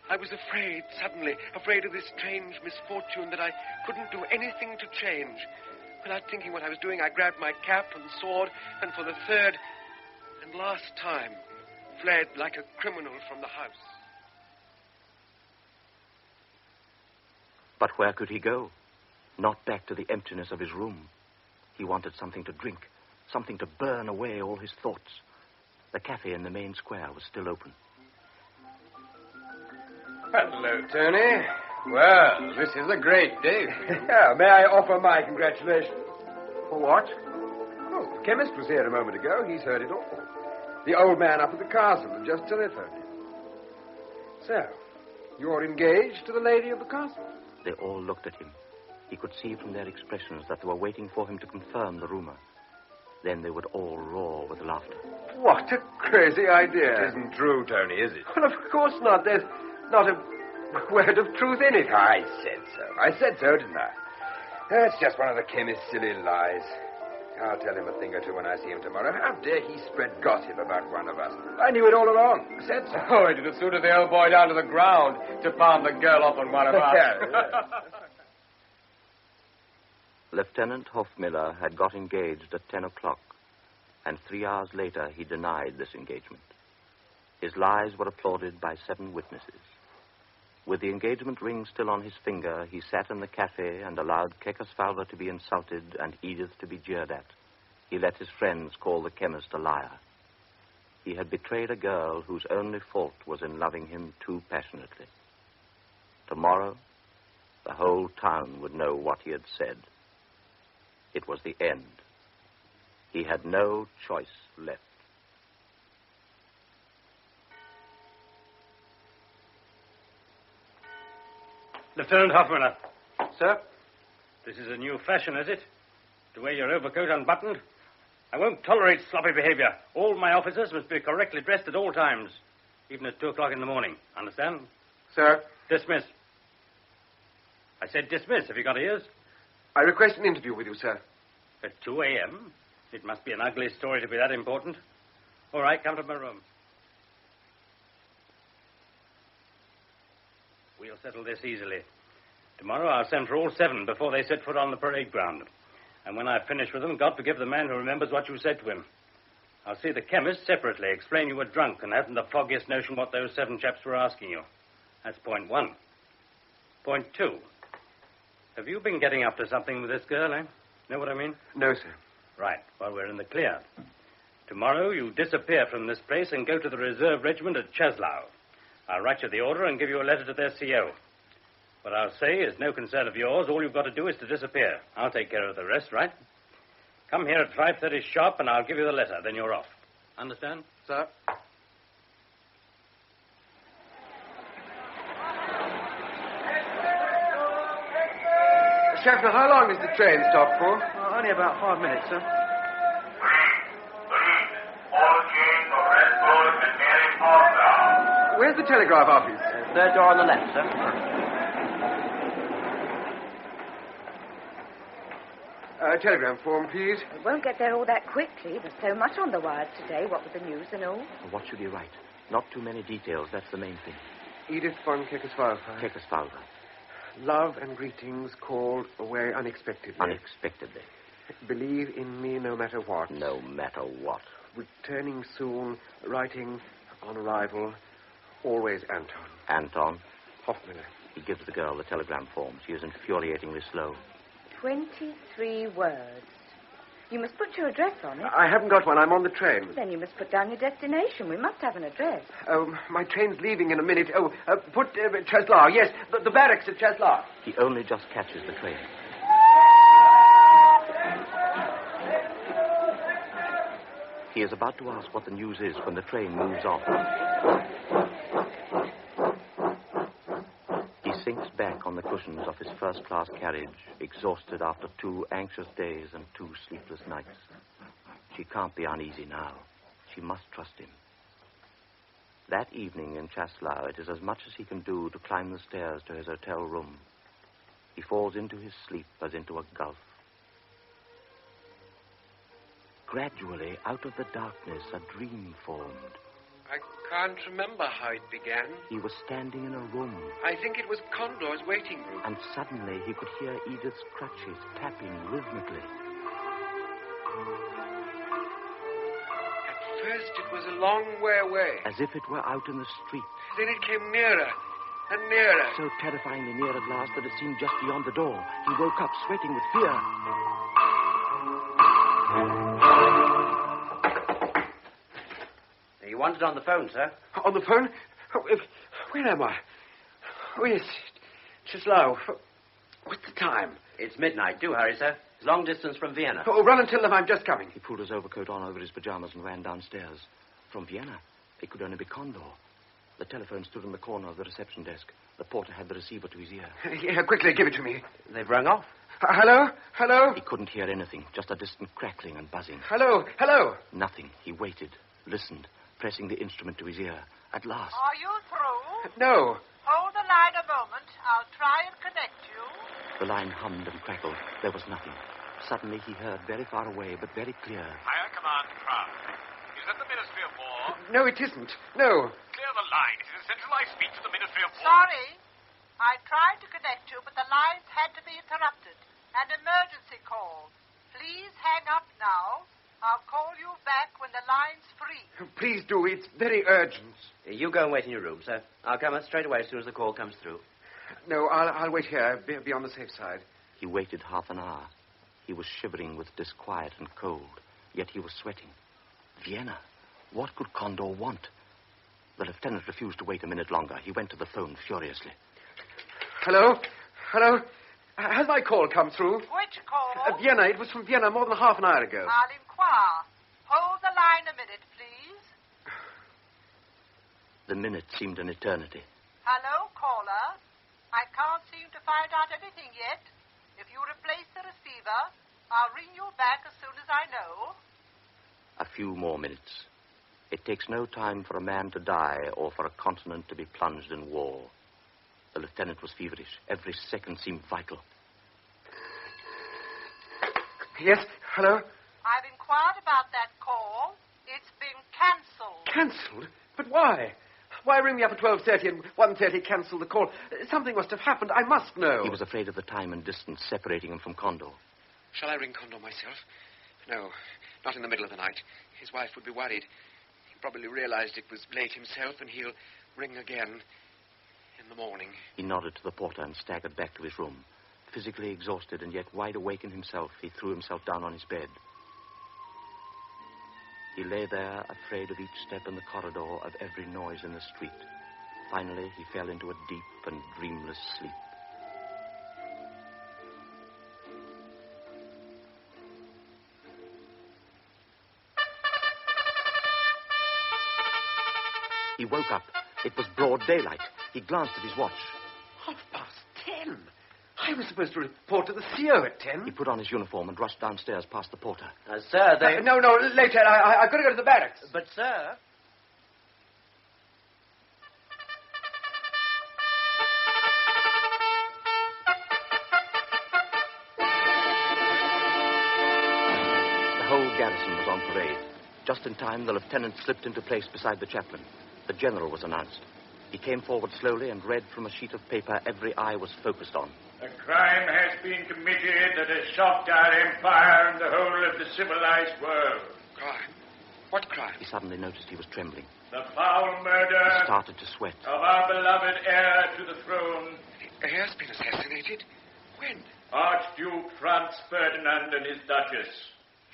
I was afraid, suddenly, afraid of this strange misfortune that I couldn't do anything to change. Without thinking what I was doing, I grabbed my cap and sword, and for the third and last time, fled like a criminal from the house. But where could he go? Not back to the emptiness of his room. He wanted something to drink, something to burn away all his thoughts. The cafe in the main square was still open. Hello, Tony. Well, this is a great day for you. Yeah, may I offer my congratulations? For what? Oh, the chemist was here a moment ago. He's heard it all. The old man up at the castle had just telephoned him. So, you're engaged to the lady of the castle? They all looked at him. He could see from their expressions that they were waiting for him to confirm the rumor. Then they would all roar with laughter. What a crazy idea. It isn't true, Tony, is it? Well, of course not. There's not a word of truth in it. I said so. I said so, didn't I? That's just one of the chemist's silly lies. I'll tell him a thing or two when I see him tomorrow. How dare he spread gossip about one of us? I knew it all along. I said so. Oh, it'd have suited the old boy down to the ground to palm the girl off on one of us. Lieutenant Hofmiller had got engaged at 10 o'clock, and 3 hours later he denied this engagement. His lies were applauded by 7 witnesses. With the engagement ring still on his finger, he sat in the cafe and allowed Kekesfalva to be insulted and Edith to be jeered at. He let his friends call the chemist a liar. He had betrayed a girl whose only fault was in loving him too passionately. Tomorrow, the whole town would know what he had said. It was the end. He had no choice left. Lieutenant Hofmiller. Sir? This is a new fashion, is it? To wear your overcoat unbuttoned? I won't tolerate sloppy behavior. All my officers must be correctly dressed at all times, even at 2 o'clock in the morning. Understand? Sir? Dismiss. I said dismiss. Have you got ears? I request an interview with you, sir. At 2 a.m.? It must be an ugly story to be that important. All right, come to my room. We'll settle this easily. Tomorrow I'll send for all 7 before they set foot on the parade ground. And when I've finished with them, God forgive the man who remembers what you said to him. I'll see the chemist separately, explain you were drunk and hadn't the foggiest notion what those 7 chaps were asking you. That's point 1. Point 2. Have you been getting up to something with this girl, eh? Know what I mean? No, sir. Right. Well, we're in the clear. Tomorrow you disappear from this place and go to the reserve regiment at Czeslau. I'll write you the order and give you a letter to their CO. What I'll say is no concern of yours. All you've got to do is to disappear. I'll take care of the rest, right? Come here at 5:30 sharp and I'll give you the letter. Then you're off. Understand? Sir? Schaffner, how long does the train stop for? Only about 5 minutes, sir. Where's the telegraph office? Third door on the left, sir. Telegram form, please. We won't get there all that quickly. There's so much on the wires today, what with the news and all. What should he write? Not too many details, that's the main thing. Edith von Kekesfalva. Kekesfalva. Love and greetings called away unexpectedly. Unexpectedly. Believe in me no matter what. No matter what. Returning soon, writing on arrival, always Anton. Anton? Hofmiller. He gives the girl the telegram form. She is infuriatingly slow. 23 words. You must put your address on it. I haven't got one. I'm on the train. Then you must put down your destination. We must have an address. Oh, my train's leaving in a minute. Oh, put Czeslau. Yes, the barracks at Czeslau. He only just catches the train. He is about to ask what the news is when the train moves off. He sinks back on the cushions of his first-class carriage, exhausted after 2 anxious days and 2 sleepless nights. She can't be uneasy now. She must trust him. That evening in Czeslau, it is as much as he can do to climb the stairs to his hotel room. He falls into his sleep as into a gulf. Gradually, out of the darkness, a dream formed. I can't remember how it began. He was standing in a room. I think it was Condor's waiting room. And suddenly he could hear Edith's crutches tapping rhythmically. At first it was a long way away. As if it were out in the street. Then it came nearer and nearer. So terrifyingly near at last that it seemed just beyond the door. He woke up, sweating with fear. You wanted on the phone, sir. On the phone? Oh, where am I? Oh, yes. Czeslau. What's the time? It's midnight. Do hurry, sir. It's long distance from Vienna. Oh, run and tell them I'm just coming. He pulled his overcoat on over his pajamas and ran downstairs. From Vienna? It could only be Condor. The telephone stood in the corner of the reception desk. The porter had the receiver to his ear. Yeah, quickly, give it to me. They've rung off. Hello? Hello? He couldn't hear anything, just a distant crackling and buzzing. Hello? Hello? Nothing. He waited, listened, pressing the instrument to his ear. At last. Are you through? No. Hold the line a moment. I'll try and connect you. The line hummed and crackled. There was nothing. Suddenly he heard, very far away, but very clear. Higher command, Kraft. Is that the Ministry of War? No, it isn't. No. Clear the line. It is essential I speak to the Ministry of War. Sorry. I tried to connect you, but the lines had to be interrupted. An emergency call. Please hang up now. I'll call you back when the line's free. Please do. It's very urgent. You go and wait in your room, sir. I'll come out straight away as soon as the call comes through. No, I'll wait here. Be on the safe side. He waited half an hour. He was shivering with disquiet and cold, yet he was sweating. Vienna. What could Condor want? The lieutenant refused to wait a minute longer. He went to the phone furiously. Hello? Hello? Has my call come through? Which call? Vienna. It was from Vienna more than half an hour ago. I'll inquire. Hold the line a minute, please. The minute seemed an eternity. Hello, caller. I can't seem to find out anything yet. If you replace the receiver, I'll ring you back as soon as I know. A few more minutes. It takes no time for a man to die or for a continent to be plunged in war. The lieutenant was feverish. Every second seemed vital. Yes, hello? I've inquired about that call. It's been cancelled. Cancelled? But why? Why ring me up at 12:30 and 1:30 cancel the call? Something must have happened. I must know. He was afraid of the time and distance separating him from Condor. Shall I ring Condor myself? No, not in the middle of the night. His wife would be worried. He probably realized it was late himself, and he'll ring again in the morning. He nodded to the porter and staggered back to his room. Physically exhausted and yet wide awake in himself, he threw himself down on his bed. He lay there, afraid of each step in the corridor, of every noise in the street. Finally, he fell into a deep and dreamless sleep. He woke up. It was broad daylight. He glanced at his watch. 10:30. I was supposed to report to the CO at 10. He put on his uniform and rushed downstairs past the porter. Sir, they... No, later. I've got to go to the barracks. But, sir... The whole garrison was on parade. Just in time, the lieutenant slipped into place beside the chaplain. The general was announced. He came forward slowly and read from a sheet of paper every eye was focused on. A crime has been committed that has shocked our empire and the whole of the civilized world. Crime? What crime? He suddenly noticed he was trembling. The foul murder... He started to sweat. ...of our beloved heir to the throne. The heir's been assassinated? When? Archduke Franz Ferdinand and his Duchess.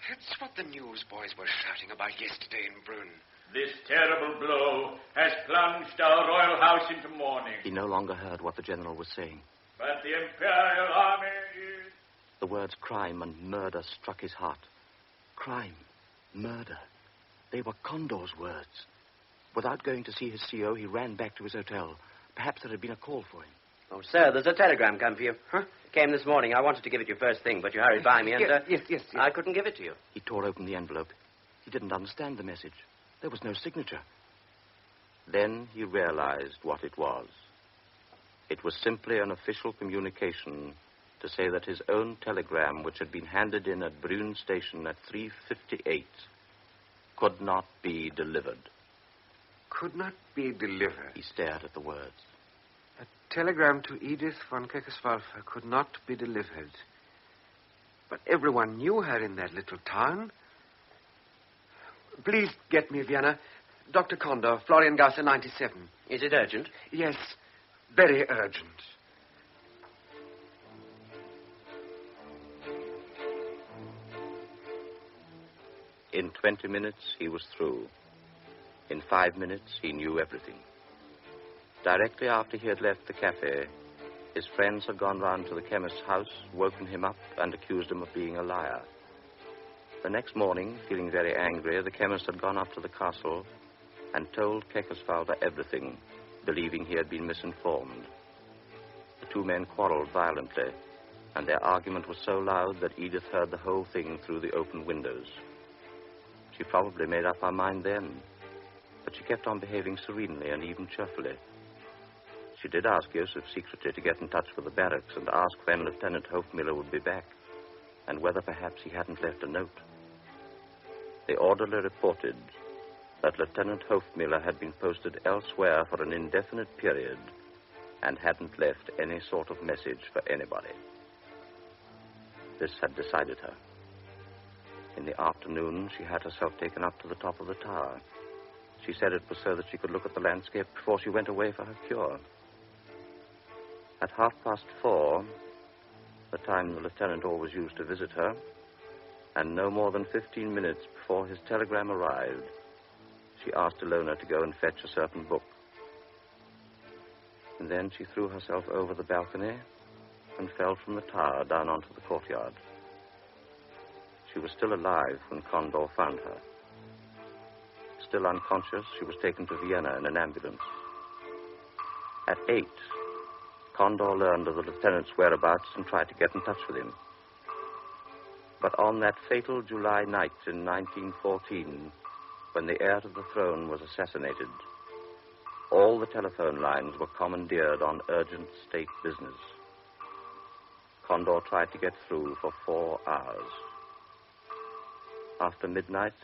That's what the newsboys were shouting about yesterday in Brünn. This terrible blow has plunged our royal house into mourning. He no longer heard what the general was saying. But the Imperial Army is... The words crime and murder struck his heart. Crime, murder. They were Condor's words. Without going to see his CO, he ran back to his hotel. Perhaps there had been a call for him. Oh, sir, there's a telegram come for you. Huh? It came this morning. I wanted to give it you first thing, but you hurried by me and... Yes. I couldn't give it to you. He tore open the envelope. He didn't understand the message. There was no signature. Then he realized what it was. It was simply an official communication to say that his own telegram, which had been handed in at Brünn station at 3:58, could not be delivered. Could not be delivered? He stared at the words. A telegram to Edith von Kekesfalva could not be delivered. But everyone knew her in that little town. Please get me, Vienna. Dr. Condor, Floriangasse 97. Is it urgent? Yes, very urgent. In 20 minutes, he was through. In 5 minutes, he knew everything. Directly after he had left the cafe, his friends had gone round to the chemist's house, woken him up, and accused him of being a liar. The next morning, feeling very angry, the chemist had gone up to the castle and told Kekesfalva everything, believing he had been misinformed. The two men quarreled violently, and their argument was so loud that Edith heard the whole thing through the open windows. She probably made up her mind then, but she kept on behaving serenely and even cheerfully. She did ask Joseph secretly to get in touch with the barracks and ask when Lieutenant Hofmiller would be back. and whether perhaps he hadn't left a note. The orderly reported that Lieutenant Hofmiller had been posted elsewhere for an indefinite period and hadn't left any sort of message for anybody. This had decided her. In the afternoon, she had herself taken up to the top of the tower. She said it was so that she could look at the landscape before she went away for her cure. At 4:30, the time the lieutenant always used to visit her, and no more than 15 minutes before his telegram arrived, she asked Ilona to go and fetch a certain book. And then she threw herself over the balcony and fell from the tower down onto the courtyard. She was still alive when Condor found her. Still unconscious, she was taken to Vienna in an ambulance. At 8, Condor learned of the lieutenant's whereabouts and tried to get in touch with him. But on that fatal July night in 1914, when the heir to the throne was assassinated, all the telephone lines were commandeered on urgent state business. Condor tried to get through for 4 hours. After midnight,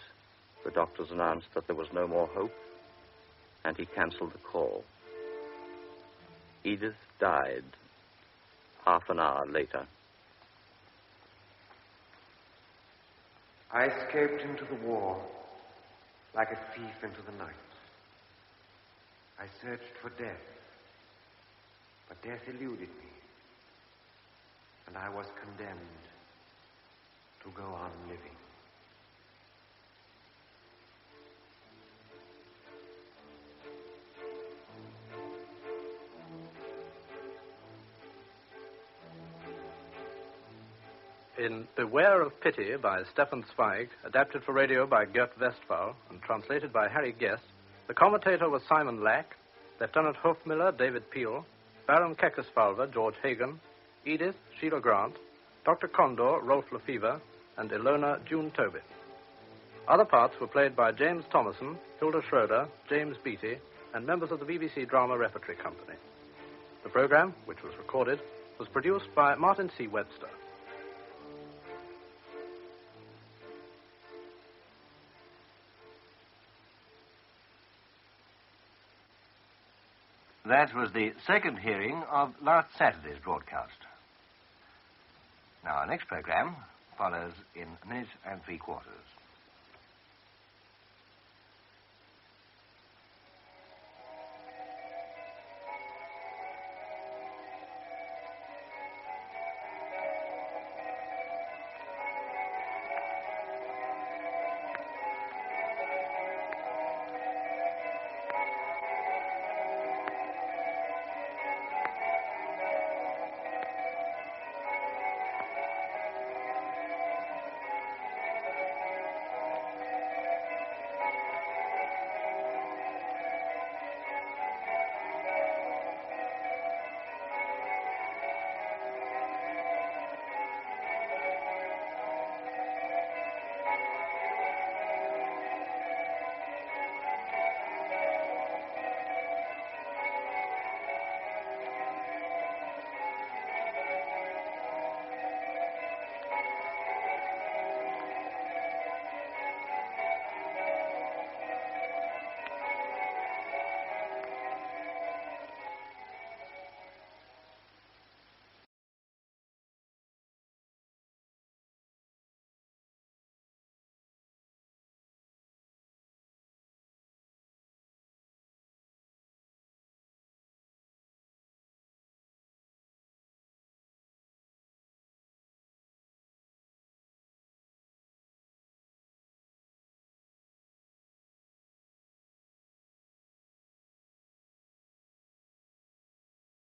the doctors announced that there was no more hope, and he canceled the call. Edith died half an hour later. I escaped into the war like a thief into the night. I searched for death, but death eluded me, and I was condemned to go on living. In Beware of Pity by Stefan Zweig, adapted for radio by Gert Westphal and translated by Harry Guest, the commentator was Simon Lack, Lieutenant Hofmiller, David Peel, Baron Kekesfalva, George Hagan, Edith, Sheila Grant, Dr. Condor, Rolf Lefevre, and Ilona, June Tobin. Other parts were played by James Thomason, Hilda Schroeder, James Beattie, and members of the BBC Drama Repertory Company. The program, which was recorded, was produced by Martin C. Webster. That was the second hearing of last Saturday's broadcast. Now, our next program follows in a minute and 3/4.